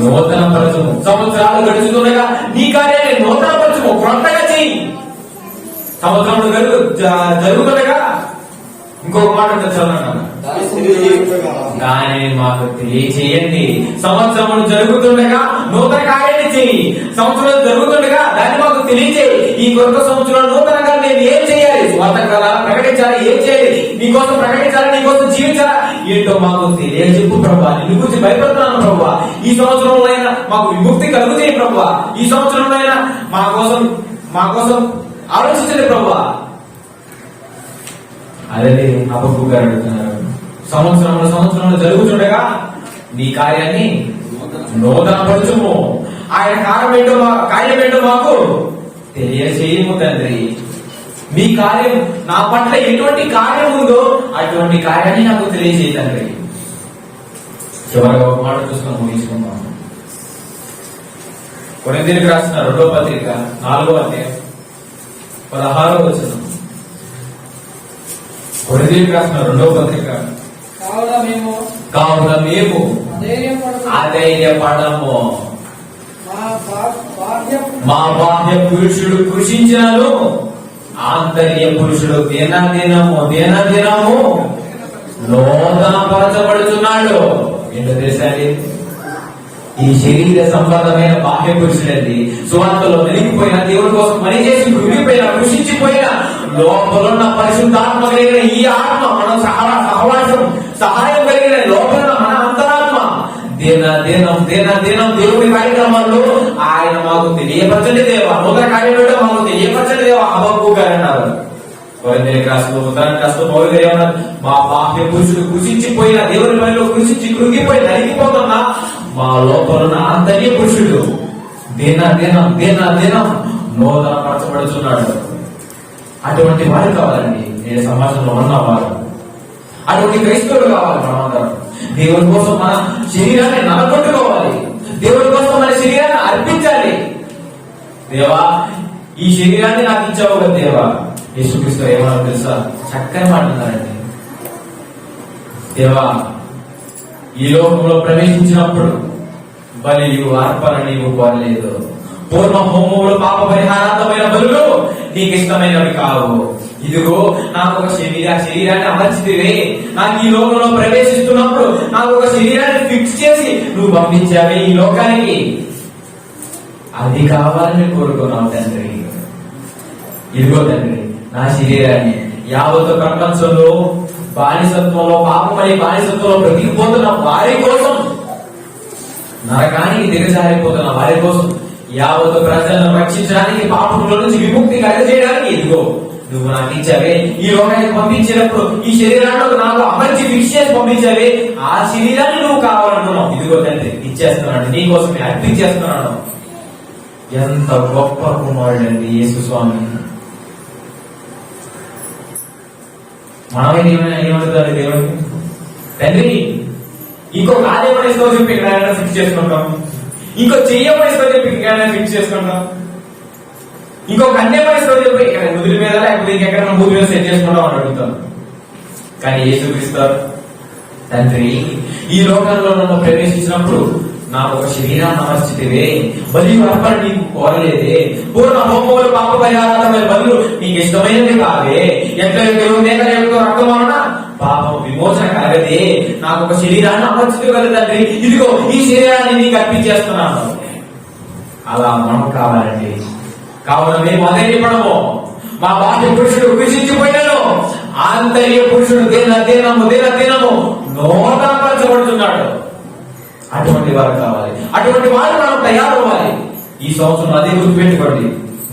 నూతన పరచము. సంవత్సరాలు గడుచుతుండగా నీ కార్యాన్ని నూతన పరచము, కొత్తగా చెయ్యి. సంవత్సరంలో జరుగుతుండగా ఇంకొక మాట చదవను. దానిని మాకు తెలియచేయండి. సంవత్సరం జరుగుతుండగా నూతన కార్యాన్ని చేయి. సంవత్సరం జరుగుతుండగా దాన్ని మాకు తెలియచేయి. ఈ కొత్త సంవత్సరంలో నూతనంగా నేను ఏం చేయాలి? స్వాతంత్ర ప్రకటించాలి, ఏం చేయాలి? నీకోసం ప్రకటించాలి, నీకోసం జీవించాలా? ఏంటో మాకు తెలియజెప్పు ప్రభువా. నిన్ను గురించి భయపడుతున్నాను ప్రభువా. ఈ సంవత్సరంలో అయినా మాకు విముక్తి కలుగుతాయి ప్రభువా. ఈ సంవత్సరంలో అయినా మా కోసం ఆలోచించండి ప్రభువా. అదే హబక్కూకు గారు అడుగుతున్నారు. సంవత్సరంలో జరుగుతుండగా నీ కార్యాన్ని నూతన పరచుము. ఆయన కార్యం ఏంటో మాకు తెలియజేయము తండ్రి. మీ కార్యం నా పట్ల ఎటువంటి కార్యం ఉందో అటువంటి కార్యాన్ని నాకు తెలియజేయ తండ్రి. చివరిగా ఒక మాట చూసుకొని ముగించుకుందాం. కొరింథీయులకు రాసిన 2వ పత్రిక 4వ అధ్యాయం 16వ వచనం. కొరింథీయులకు రాసిన 2వ పత్రిక. కావున మేము అధైర్యపడము. మా బాహ్య పురుషుడు కృషించినను ఆంతర్య పురుషుడు దినదినము నూతన పరచబడుతున్నాడు. ఏంటో తెలుసండి? ఈ శరీర సంబంధమైన బాహ్య పురుషుడండి సువార్తలో వెలిగిపోయిన, దేవుడి కోసం పనిచేసి కృంగిపోయిన, కృషించిపోయిన, లోపలున్న పరిశుద్ధాత్మ కలిగిన ఈ ఆత్మ, మన సహాయం కలిగిన లోపల మన అంతరాత్మ దినం దేవుడి కార్యక్రమాల్లో ఆయన మాకు తెలియపరచండి దేవా. నూతన కార్యంలో మాకు తెలియపరచండి దేవా. హబక్కూకు గారు అన్నారు. కొరింథీయులకు రాసిన ఉత్తరానికి రాసిన పౌలు గారు ఏమన్నారు? మా బాహ్య పురుషుడు కృషించిపోయిన, దేవుని పనిలో కృషించి కృంగిపోయి నలిగిపోతున్న మా లోపల ఆంతర్య పురుషుడు దినం నూతన పరచబడుతున్నాడు. అటువంటి వారు కావాలండి నేను సమాజంలో ఉన్నవారు. అటువంటి క్రైస్తవులు కావాలి. మనమందరం దేవుని కోసం మన శరీరాన్ని నలగొట్టుకోవాలి. దేవుని కోసం మన శరీరాన్ని అర్పించాలి. దేవా ఈ శరీరాన్ని నాకు ఇచ్చావు కదా దేవా. యేసుక్రీస్తు ఏమన్నా తెలుసా? చక్కని మాట అన్నారండి. దేవా ఈ లోకంలో ప్రవేశించినప్పుడు బలియు అర్పణ నీవు కోరలేదు. పూర్వ హోమములు పాప పరిహారార్థమైన బలులు నీకు ఇష్టమైనవి కావు. ఇదిగో నాకు ఒక శరీరాన్ని అమర్చితివే. నాకు ఈ లోకంలో ప్రవేశిస్తున్నప్పుడు నాకు ఒక శరీరాన్ని ఫిక్స్ చేసి నువ్వు పంపించావే ఈ లోకానికి. అది కావాలని కోరుకున్నావు తండ్రి. ఇదిగో తండ్రి నా శరీరాన్ని యావత్ ప్రపంచంలో బానిసత్వంలో పాపమని బానిసత్వంలో బ్రతికిపోతున్న వారి కోసం నరకానికి దిగజారిపోతున్న వారి కోసం యావత్ ప్రజలను రక్షించడానికి, పాపముల నుంచి విముక్తి కలగజేయడానికి ఇదిగో నువ్వు నాకు ఇచ్చావే, ఈ లోకానికి పంపించినప్పుడు ఈ శరీరాన్ని నాకు అమర్చి ఫిక్స్ చేసి పంపించావే, ఆ శరీరాన్ని నువ్వు కావాలంటున్నావు. ఇదిగో తండ్రి ఇచ్చేస్తున్నాడు, నీకోసమే అర్పించేస్తున్నాడు. ఎంత గొప్ప కుమారుడండి యేసు స్వామి. మనమైనా ఏమవుతారు దేవుడికి? తండ్రి ఇంకో కాలేమని ఇస్తో చెప్పి ఇక్కడ ఫిక్స్ చేసుకుంటాం, ఇంకో చెయ్యమని ఇస్తో చెప్పి ఇక్కడ ఫిక్స్ చేసుకుంటాం, ఇంకో కన్యమని ఇస్తో చెప్పి ఇక్కడ ముదురు మీద లేకపోతే ఇంకెక్కడ భూమి మీద సెట్ చేసుకుంటాం అని అడుగుతాం. కానీ యేసుక్రీస్తు తండ్రి ఈ లోకంలో నన్ను ప్రవేశించినప్పుడు నాకు ఒక శరీరాన్ని అమర్చితివే, బలి అర్పణ నీకు కోరలేదే, పూర్ణ హోమములు పాప పరిహారాలమైన బదులు నీకు ఇష్టమైనది కాదే, ఎట్లా రక్తం వలన పాపం విమోచన కలగదే, నాకు ఒక శరీరాన్ని అమర్చితే కదా తండ్రి, ఇదిగో ఈ శరీరాన్ని నీకు అర్పించేస్తున్నాను. అలా మనం కావాలండి. కావున మేము అధైర్యపడము. మా బాహ్య పురుషుడు కృషించిపోయినాను, ఆంతర్య పురుషుడు దినము నూతనపరచబడుతున్నాడు. అటువంటి వారు కావాలి, అటువంటి వారు మనం తయారవ్వాలి. ఈ సంవత్సరం అదే గుర్తుపెట్టుకోండి.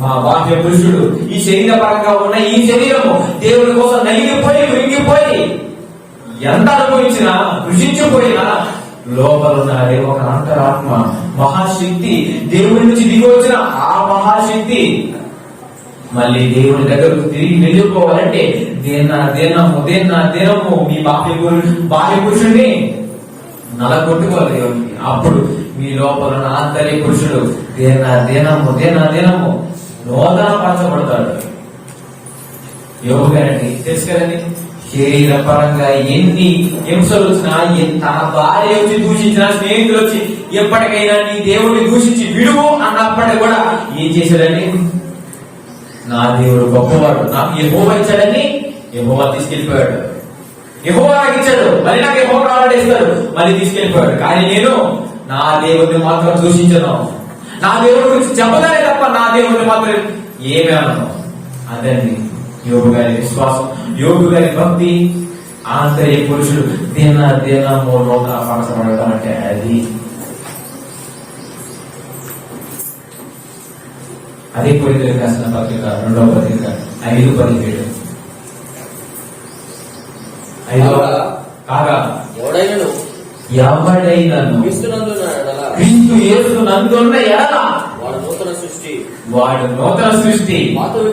మా బాహ్య పురుషుడు, ఈ శరీర పరంగా ఉన్న ఈ శరీరము దేవుడి కోసం నలిగిపోయి విరిగిపోయి ఎంత అనుభవించినా కృషించిపోయినా లోపల ఉన్నదే ఒక అంతరాత్మ మహాశక్తి, దేవుడి నుంచి దిగి వచ్చిన ఆ మహాశక్తి మళ్ళీ దేవుడి దగ్గరకు తిరిగి వెళ్ళిపోవాలంటే దినము మీ బాహ్య పురుషుడిని నలగొట్టుకోవాలి దేవుడికి. అప్పుడు మీ లోపల ఉన్న ఆంతర్య పురుషుడు దినము నూతన పరచబడతాడు. యోగు గారండి తెలుసు కదండి, శరీర పరంగా ఎన్ని హింసలు వచ్చినా, తన భార్య వచ్చి దూషించిన, స్నేహితులు వచ్చి ఎప్పటికైనా నీ దేవుడిని దూషించి విడువు అన్నప్పటికీ కూడా ఏం చేశాడండి? నా దేవుడు గొప్పవాడు, నాకు యెహోవా ఇచ్చాడని యెహోవా తీసుకెళ్లిపోయాడు. యెహోవా నాకు ఇచ్చాడు, మళ్ళీ నాకు యెహోవా కావాలంటే ఇస్తాడు, మళ్ళీ తీసుకెళ్లిపోయాడు. కానీ నేను నా దేవుడిని మాత్రం దూషించను, నా దేవుడి గురించి చెప్పదానే తప్ప నా దేవుడిని మాత్రం ఏమీ అనను. అదండి యోగు గారి విశ్వాసం, యోగు గారి భక్తి. ఆంతర్య పురుషుడు దినము నూతన పరచబడటం అంటే అది. అదే కొరింథీయులకు రాసిన పత్రిక 2వ పత్రిక 5:17. కాగా ఎవడైనను క్రీస్తు యేసునందున్న ఎడల వాడు నూతన సృష్టి, పాతవి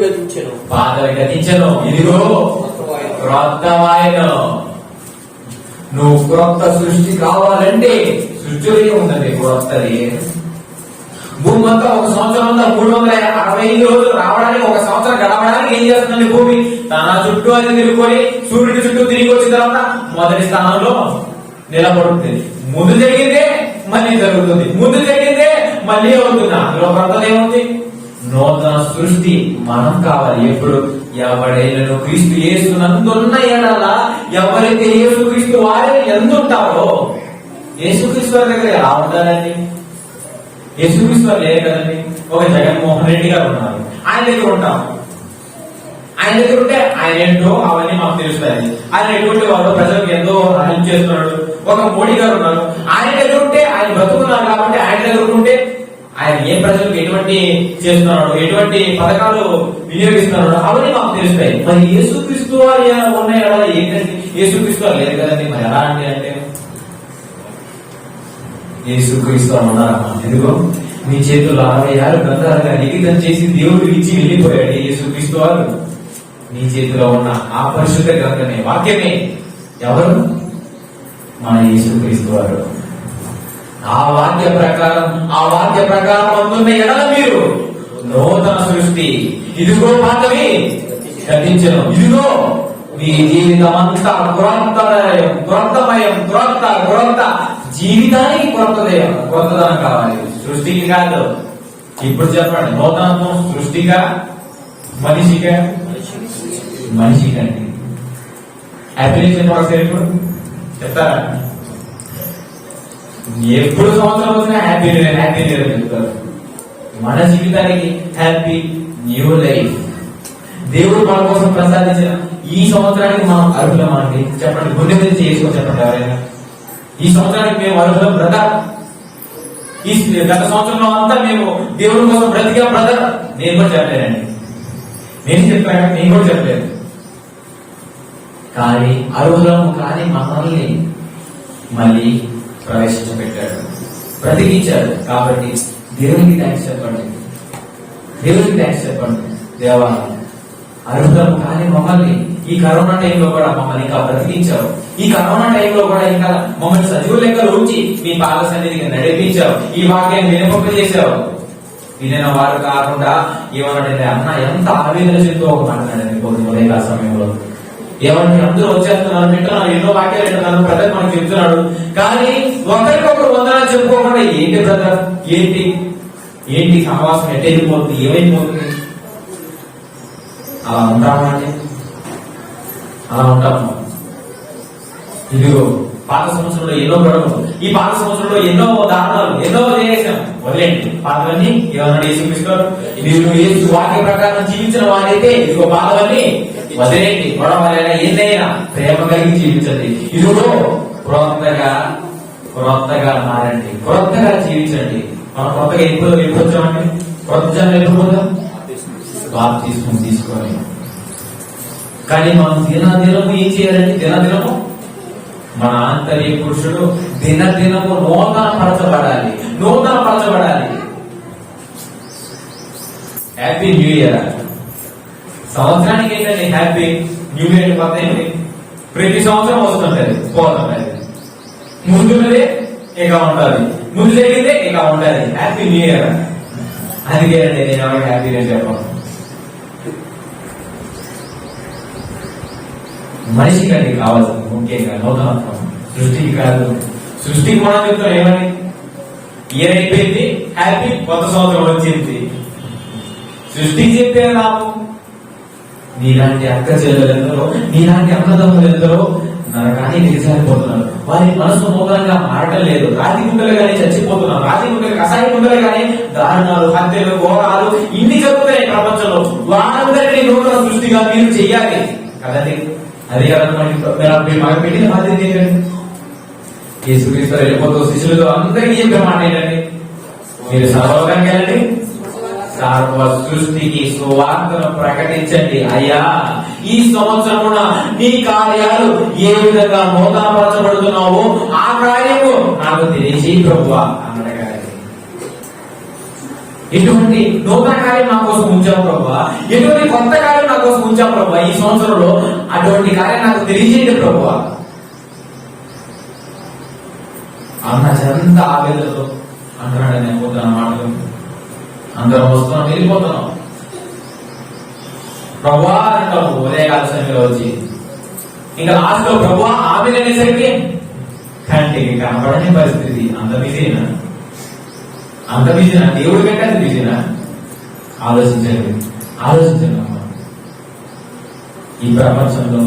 గతించెను, ఇదిగో క్రొత్తవాయెను. నువ్వు క్రొత్త సృష్టి కావాలంటే సృష్టిలో ఉందండి క్రొత్తది. భూమి అంతా ఒక సంవత్సరం అంతా 365 రోజులు రావడానికి, ఒక సంవత్సరం గడవడానికి ఏం చేస్తుందండి? భూమి తన చుట్టూ అది తిరుగుకొని సూర్యుడి చుట్టూ తిరిగి వచ్చిన తర్వాత మొదటి స్థానంలో నిలబడుతుంది. ముందు జరిగిందే మళ్ళీ జరుగుతుంది, ముందు జరిగిందే మళ్ళీ అవుతుంది. అందులో కొత్తది ఏముంది? నూతన సృష్టి మనం కావాలి. ఎప్పుడు? ఎవడైనా క్రీస్తు యేసునందున్న ఎడల, ఎవరైతే యేసుక్రీస్తు వారే ఎందుంటారో, యేసుక్రీస్తు వారి దగ్గర ఎలా ఉండాలండి? యేసుక్రీస్తు వారు లేరు కదండి. ఒక జగన్మోహన్ రెడ్డి గారు ఉన్నారు, ఆయన దగ్గర ఉంటాం. ఆయన దగ్గర ఉంటే ఆయన ఏంటో అవన్నీ మాకు తెలుస్తాయి. ఆయన ఎటువంటి వాడు ప్రజలకు ఎంతో హెల్ప్ చేస్తున్నాడు. ఒక మోడీ గారు ఉన్నారు, ఆయన దగ్గర ఉంటే ఆయన బతుకున్నారు కాబట్టి ఆయన దగ్గర ఉంటే ఆయన ఏ ప్రజలకు ఎటువంటి చేస్తున్నాడు, ఎటువంటి పథకాలు వినియోగిస్తున్నాడు అవన్నీ మాకు తెలుస్తాయి. మరి యేసుక్రీస్తు వారు ఉన్నాయి కదా ఏంటంటే యేసుక్రీస్తు వారు లేరు కదండి. మరి ఎలా అంటే యేసుక్రీస్తు ఉన్నారమ్మా. ఎందుకో మీ చేతుల్లో 66 గ్రంథాలుగా లిఖితం చేసి దేవుడు ఇచ్చి వెళ్ళిపోయాడు యేసుక్రీస్తు వారు. మీ చేతిలో ఉన్న ఆ పరిశుద్ధ గ్రంథమే, వాక్యమే ఎవరు? మన యేసుక్రీస్తు వారు. ఆ వాక్య ప్రకారం అందున్న ఎడల మీరు నూతన సృష్టి. ఇదిగో పాతవి గతించెను, ఇదిగో మీ జీవితం అంతా క్రొత్త జీవితానికి క్రొత్తదనం కావాలి, సృష్టికి కాదు. ఇప్పుడు చెప్పండి, నూతనత్వం సృష్టిగా మనిషికండి. హ్యాపీనెస్ ఇప్పుడు చెప్తారా? ఎప్పుడు సంవత్సరం వచ్చినా హ్యాపీ న్యూ ఇయర్ చెప్తారు. మన జీవితానికి హ్యాపీ న్యూ లైఫ్ దేవుడు మన కోసం ప్రసాదించిన ఈ సంవత్సరానికి మనం అర్హులం అండి. చెప్పండి, గుండె మీద చేసుకో చెప్పండి ఎవరైనా. ఈ సంవత్సరానికి మేము అర్హులం బ్రదర్. ఈ గత సంవత్సరంలో అంతా మేము దేవుని కోసం బ్రతికా బ్రదర్ నేను కూడా చెప్పలేనండి. నేను చెప్పాను, నేను కూడా చెప్పలేదు. కానీ అర్హులము కానీ మమ్మల్ని మళ్ళీ ప్రవేశించబెట్టాడు, బ్రతికించాడు. కాబట్టి దేవునికి థ్యాంక్స్ చెప్పండి, దేవునికి థ్యాంక్స్ చెప్పండి. దేవా, అర్హులము కానీ మమ్మల్ని ఈ కరోనా టైంలో కూడా మమ్మల్ని ఇంకా బ్రతికించావు. ఈ కరోనా టైంలో కూడా ఇంకా మమ్మల్ని సజీవ లెక్కలు ఉంచి మీ పాద సన్నిధికి నడిపించావు. ఈ వాక్యాన్ని వినపంపజేశావు. వినిన వారు కాకుండా ఏమన్నాడంటే, అన్న ఎంత ఆవేదన చెందుతూ ఒక మాట్లాడండి పొద్దున ఉదయకాల సమయంలో. ఏమంటే అందరూ వచ్చేస్తున్నారు, వింటున్నారు, ఎన్నో వాక్యాలు వింటున్నారు, బ్రదర్ మనకు చెప్తున్నాడు. కానీ ఒకరికొకరు వందనాలు చెప్పుకోకుండా ఏంటి బ్రదర్, ఏంటి ఏంటి సహవాసం ఎట్టెళ్ళిపోతుంది, ఏమైపోతుంది? అలా ఉంటామండి, అలా ఉంటాము. ఇదిగో పాత సంవత్సరంలో ఎన్నో గొడవలు, ఈ పాత సంవత్సరంలో ఎన్నో దారుణాలు, ఎన్నో చేసాం. వదిలేండి పాతవన్నీ. ఏమన్నాడు యేసుక్రీస్తు, మీరు యేసు వాక్య ప్రకారం జీవించిన వారైతే ఇదిగో పాతవన్నీ వదిలేండి. గొడవలైనా ఏదైనా ప్రేమ కలిగి జీవించండి. ఇదిగో క్రొత్తగా మారండి, క్రొత్తగా జీవించండి. మనం కొత్తగా ఎప్పుడు వచ్చామండి, కొత్త జనం ఎప్పుడు పోతాం, బాప్తిస్మం తీసుకొని. కానీ మనం దినదినము ఏం చేయాలండి, దినదినము మన ఆంతర్య పురుషుడు దినదినము నూతన పరచబడాలి. Happy new year. సంవత్సరానికి ఏంటండి హ్యాపీ న్యూ ఇయర్? కొత్త ఏంటి? ప్రతి సంవత్సరం వస్తుంటది, పోతుంటది. ముందున్నదే ఇక ఉండాలి, ముందు జరిగిందే ఇక ఉండాలి. Happy new year. అందుకే అండి నేను ఎవరికి హ్యాపీ న్యూ ఇయర్ చెప్పాను. మనిషికి అండి కావాల్సింది ముఖ్యంగా నూతనత్వం, సృష్టికి కాదు. సృష్టికి మనం చెప్తాం ఏమని, ఇయర్ అయిపోయింది, హ్యాపీ కొత్త సంవత్సరం వచ్చింది. సృష్టికి చెప్పే రాము. నీలాంటి అక్క చెల్లెలందరూ, నీలాంటి అన్నదమ్ములు ఎందరో నరకానికి దిగజారిపోతున్నారు. వారి మనసు నూతనంగా మారటం లేదు. రాతి గుండెలుగానే చచ్చిపోతున్నారు. రాతి గుండెలు, కసాయి గుండెలుగానే దారుణాలు, హత్యలు, ఘోరాలు ఇన్ని జరుగుతున్నాయి ప్రపంచంలో. వారందరినీ నూతన సృష్టిగా మీరు చెయ్యాలి కదండి. అదే కదా మనకు పెట్టిన బాధ్యత ఏంటండి. యేసుక్రీస్తు వెళ్ళిపోతూ శిష్యులతో అందరికీ చెప్పే మాట ఏంటండి, మీరు సర్వలోకానికి వెళ్ళండి, సర్వ సృష్టికి సువార్తను ప్రకటించండి. అయ్యా, ఈ సంవత్సరమున నీ కార్యాలు ఏ విధంగా నూతనపరచబడుతున్నావో ఆ కార్యము నాకు తెలిసి ప్రభువా అన్నది. ఎటువంటి నూతన కార్యం నా కోసం ఉంచావు ప్రభువా, ఎటువంటి కొత్త కార్యం నా కోసం ఉంచావు ప్రభువా, ఈ సంవత్సరంలో అటువంటి కార్యం నాకు తెలియజేయండి ప్రభువా అన్న చెంత ఆవేదనతో అంటున్నాడు. నేను పోతున్న మాటలు అందరం వస్తున్నాం, వెళ్ళిపోతున్నాం. ప్రభువా అంటాము ఉదయకాల సమయంలో వచ్చి, ఇంకా లాస్ట్ లో ప్రభువా ఆమె అనేసరికి కంటికి కనపడని పరిస్థితి. అంత బిజీనా, అంత బిజీనా? దేవుడి కంటే అంత బిజీనా? ఆలోచించండి. ఈ ప్రపంచంలో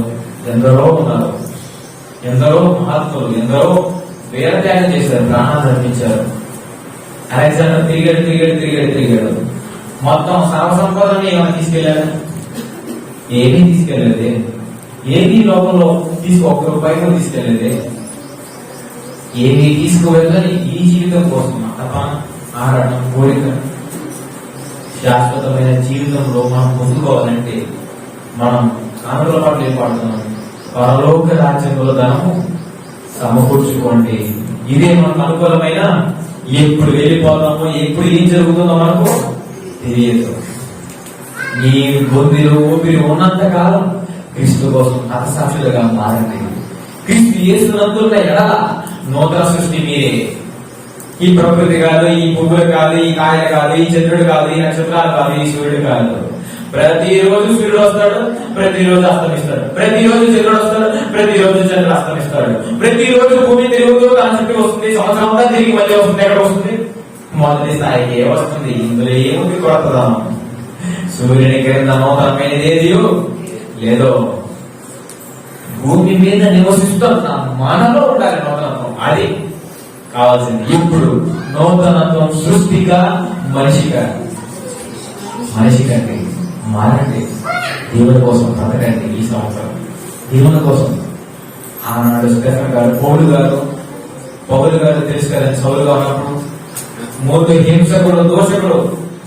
ఎందరో ఉన్నారు, ఎందరో మహాత్ములు, ఎందరో వీరత్యాగం చేశారు, ప్రాణాలు అర్పించారు. అలెగ్జాండర్ తిరిగాడు. మొత్తం సర్వసంపదని ఏమైనా తీసుకెళ్లాడు? ఏమీ తీసుకెళ్లేదే. ఏమీ లోకంలో ఒక్క రూపాయి కూడా తీసుకెళ్లేదే. ఏమీ తీసుకువెళ్ళని ఈ జీవితం కోసం తప్ప ఆడటం, కోరిక. శాశ్వతమైన జీవితంలో మనం పొందుకోవాలంటే మనం కానుకల పాటలు ఏం పాడుతున్నాం, పరలోక రాజ్యంలో ధనము సమకూర్చుకోండి. ఇదే మనకు అనుకూలమైన, ఎప్పుడు వెళ్ళిపోతామో ఎప్పుడు ఏం జరుగుతుందో మనకు తెలియదు. నీ బొందిలో ఊపిరి ఉన్నంత కాలం క్రీస్తు కోసం హతసాక్షులుగా మారండి. క్రీస్తు యేసునందున్న ఎడల నూతన సృష్టి మీరే. ఈ ప్రకృతి కాదు, ఈ పువ్వులు కాదు, ఈ కాయలు కాదు, ఈ చంద్రుడు కాదు, ఈ నక్షత్రాలు కాదు, ఈ సూర్యుడు కాదు. ప్రతిరోజు సూర్యుడు వస్తాడు, ప్రతిరోజు అస్తమిస్తాడు. ప్రతిరోజు చంద్రుడు వస్తాడు, ప్రతిరోజు చంద్రుడు అస్తమిస్తాడు. ప్రతిరోజు భూమి తిరుగుతూ తన చుట్టూ వస్తుంది. సంవత్సరం అంతా తిరిగి మళ్ళీ వస్తుంది. ఎక్కడ వస్తుంది? మొదటి స్థాయికి వస్తుంది. ఇందులో ఏముంది కొత్తదనం? సూర్యుని క్రింద నూతనమైనది లేదో. భూమి మీద నివసిస్తున్న మనలో ఉండాలి నూతనత్వం. అది కావాల్సింది. ఇప్పుడు నూతనత్వం సృష్టిగా మనిషికండి మారండి. దేవుని కోసం బ్రతకండి. ఈ సంవత్సరం దేవుని కోసం. ఆనాడు స్టెఫెన్ గారు, పౌలు గారు తెలుసు కదండి, సౌలుగా ఉన్నప్పుడు మూడు హింసకుడు దోషకుడు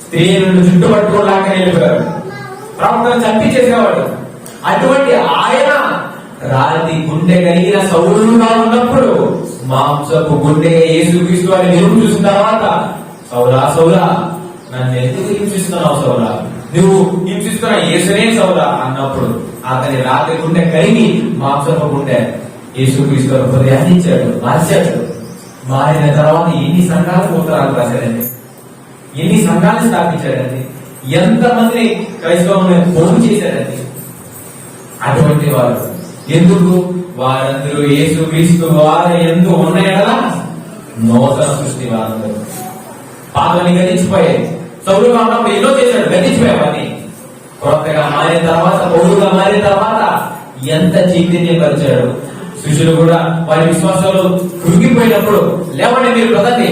స్త్రీలను చుట్టుపట్టుకోలాగా వెళ్ళిపోయాడు. ప్రవక్తను చంపించేసేవాడు. అటువంటి ఆయన రాతి గుండె కలిగిన సౌలుగా ఉన్నప్పుడు మాంసపు గుండె యేసుక్రీస్తు అని నిలుపు చూసిన తర్వాత సౌలా సౌలా నన్ను ఎందుకు హింసిస్తున్నావు సౌలా, నువ్వు హింసిస్తున్న యేసునే సౌలా అన్నప్పుడు అతని రాతి గుండె కలిగి మాంసపు గుండె యేసుక్రీస్తు హృదయాన్ని ఇచ్చాడు, మార్చాడు. మారిన తర్వాత ఎన్ని సంఘాలకు ఉత్తరాలు రాశాడండి, ఎన్ని సంఘాలను స్థాపించాడండి, ఎంతమందిని క్రైస్తవులను ఫోన్ చేశాడండి. అటువంటి వారు ఎందుకు? వారందరూ యేసుక్రీస్తు వారి యందు ఉన్నాయా నూతన సృష్టి. వారందరూ పాతని గతించిపోయాయి. సౌలుగా ఉన్నప్పుడు ఎన్నో చేశాడు, గతించిపోయావని. కొత్తగా మారిన తర్వాత, పౌరుగా మారిన తర్వాత ఎంత చైతన్యపరిచాడు. శిష్యులు కూడా వారి విశ్వాసంలో కృంగిపోయినప్పుడు లేవండి మీరు పదండి,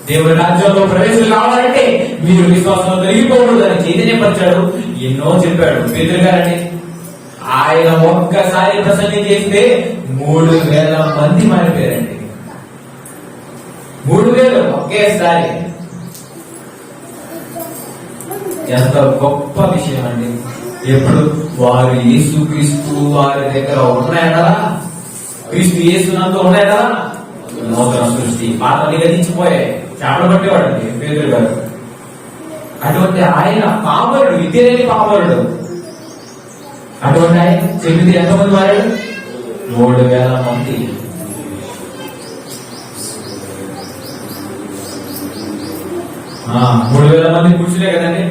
దేవుడి రాజ్యంలో ప్రవేశం కావాలంటే మీరు విశ్వాసంలో తొలగిపోకూడదని చైతన్యపరిచాడు. ఎన్నో చెప్పాడు. పేతురు గారండి, ఆయన ఒక్కసారి ప్రసంగం చేస్తే 3,000 మంది మారిపోయారండి. 3,000 ఒకేసారి. ఎంత గొప్ప విషయం అండి. ఎప్పుడు వారు యేసుక్రీస్తు వారి దగ్గర ఉన్నాయా, క్రీస్తు యేసునంతా ఉన్నాయా, నూతన సృష్టి. పాతని గతించిపోయాయి. చేపలు పట్టేవాడండి పేతురు గారు. అటువంటి ఆయన పామరుడు, విద్య లేని పామరుడు. అటువంటి ఆయన చెబితే ఎంతమంది మారాడు? 3,000 మంది. ఆ 3,000 మంది పురుషులే కదండి.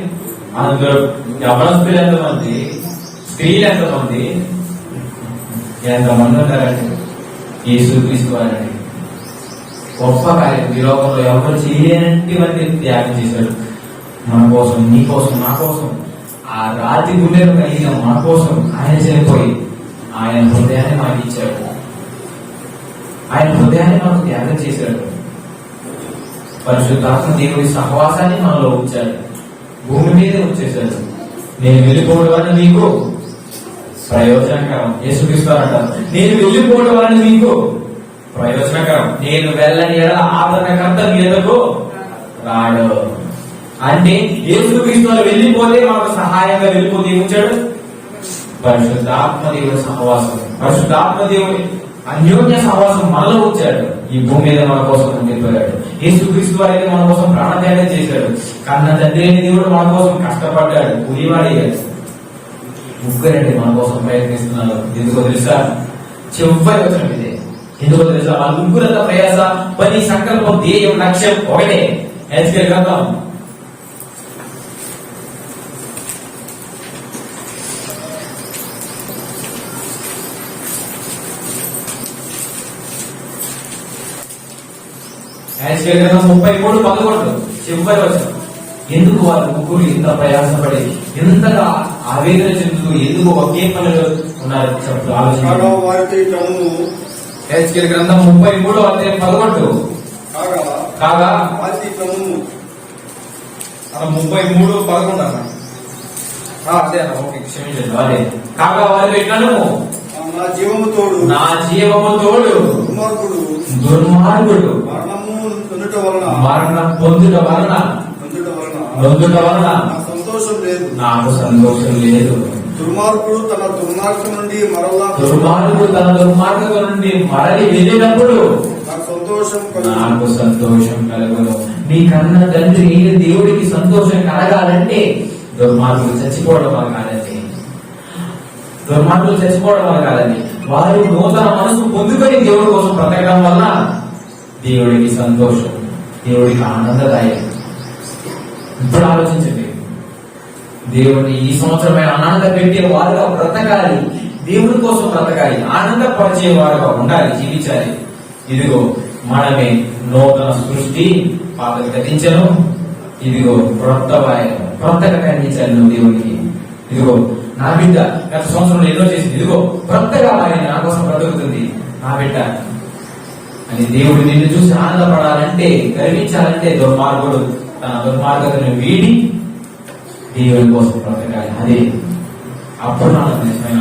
అందులో యవనస్తులు ఎంతమంది, స్త్రీలు ఎంతమంది, ఎంతమంది ఉంటారండి. యేసుక్రీస్తు వారండి గొప్ప కార్యం. ఈ లోకంలో ఎవరు చేయలేనటువంటి త్యాగం చేశాడు మన కోసం, నీ కోసం, నా కోసం. ఆ రాతి గుండెను కలిగిన మన కోసం ఆయన చనిపోయి ఆయన హృదయాన్ని మనకి ఇచ్చాడు. ఆయన హృదయాన్ని మనకు త్యాగం చేశాడు. పరిశుద్ధాత్మ దేవుడి సహవాసాన్ని మనలో ఉంచాడు. భూమి మీదే ఉంచేశాడు. నేను వెళ్ళిపోవడం వల్ల మీకు ప్రయోజనకరం. యేసుక్రీస్తు అంటారు, నేను వెళ్ళిపోవడం వల్ల మీకు ప్రయోజనకరం. నేను వెళ్ళని ఎడల ఆదరణకర్త మీ ఎదుగు రాడు. అంటే యేసుక్రీస్తు వెళ్ళిపోతే మనకు సహాయంగా వెళ్ళిపోతే ఉంచాడు పరిశుద్ధాత్మ దేవుడి సహవాసం. పరిశుద్ధాత్మ దేవుడి అన్యోన్య సహవాసం మనలో ఉంచాడు. ఈ భూమి మీద మన కోసం ఉండిపోయాడు. యేసుక్రీస్తు వారైతే మన కోసం ప్రాణత్యాగం చేశాడు. కన్న తండ్రి అయిన దేవుడు మన కోసం కష్టపడ్డాడు, కూలివాడయ్యాడు. ముగ్గురండి మన కోసం ప్రయత్నిస్తున్నారు. ఎందుకో తెలుసా? చివరి వచనం ఇదే. ఎందుకో తెలుసా? ఆ ముగ్గురంతా ప్రయాస, పని, సంకల్పం, ధ్యేయం, లక్ష్యం ఒకటే. హెచ్కేల్ గ్రంథం 33:11 చివరి వచనం. ఎందుకు వారు ముగ్గురు ఇంత ప్రయాసపడి, ఎంతగా ఆవేదన చెందుతూ, ఎందుకు ఒకే పనిలో ఉన్నారు చెప్తూ ఆలోచన. హెచ్కేల్ గ్రంథం 33:11 కాగా 33:11 అదే అన్న, ఓకే క్షమించండి. అదే కాగా వారి ఎట్లను నా జీవము తోడు దుర్మార్గుడు మరణం పొందుట వలన నాకు సంతోషం లేదు. దుర్మార్గుడు తన దుర్మార్గం నుండి మరలి వెళ్ళినప్పుడు నాకు సంతోషం కలుగును. నీ కన్న తండ్రి దేవుడికి సంతోషం కలగాలంటే దుర్మార్గులు చచ్చిపోవడం వల్ల కాదండి. వారు నూతన మనసు పొందుకొని దేవుడి కోసం బ్రతకడం వల్ల దేవుడికి సంతోషం, దేవుడికి ఆనందదాయకం. ఇప్పుడు ఆలోచించండి, దేవుడిని ఈ సంవత్సరమే ఆనంద పెట్టే వారుగా బ్రతకాలి, దేవుడి కోసం బ్రతకాలి, ఆనందపరిచే వారుగా ఉండాలి, జీవించాలి. ఇదిగో మనమే నూతన సృష్టి, పాతలు గతించను, ఇదిగో క్రొత్తగా కనిపించాలి నువ్వు దేవుడికి. ఇదిగో నా బిడ్డ గత సంవత్సరంలో ఎన్నో చేసింది, ఇదిగో క్రొత్తగా మారింది, నా కోసం బ్రతుకుతుంది నా బిడ్డ అని దేవుడు నిన్ను చూసి ఆనందపడాలంటే, గర్వించాలంటే దుర్మార్గుడు తన దుర్మార్గతను వీడి దేవుడి కోసం బ్రతకాలి. అదే అప్పుడు నా నిజమైన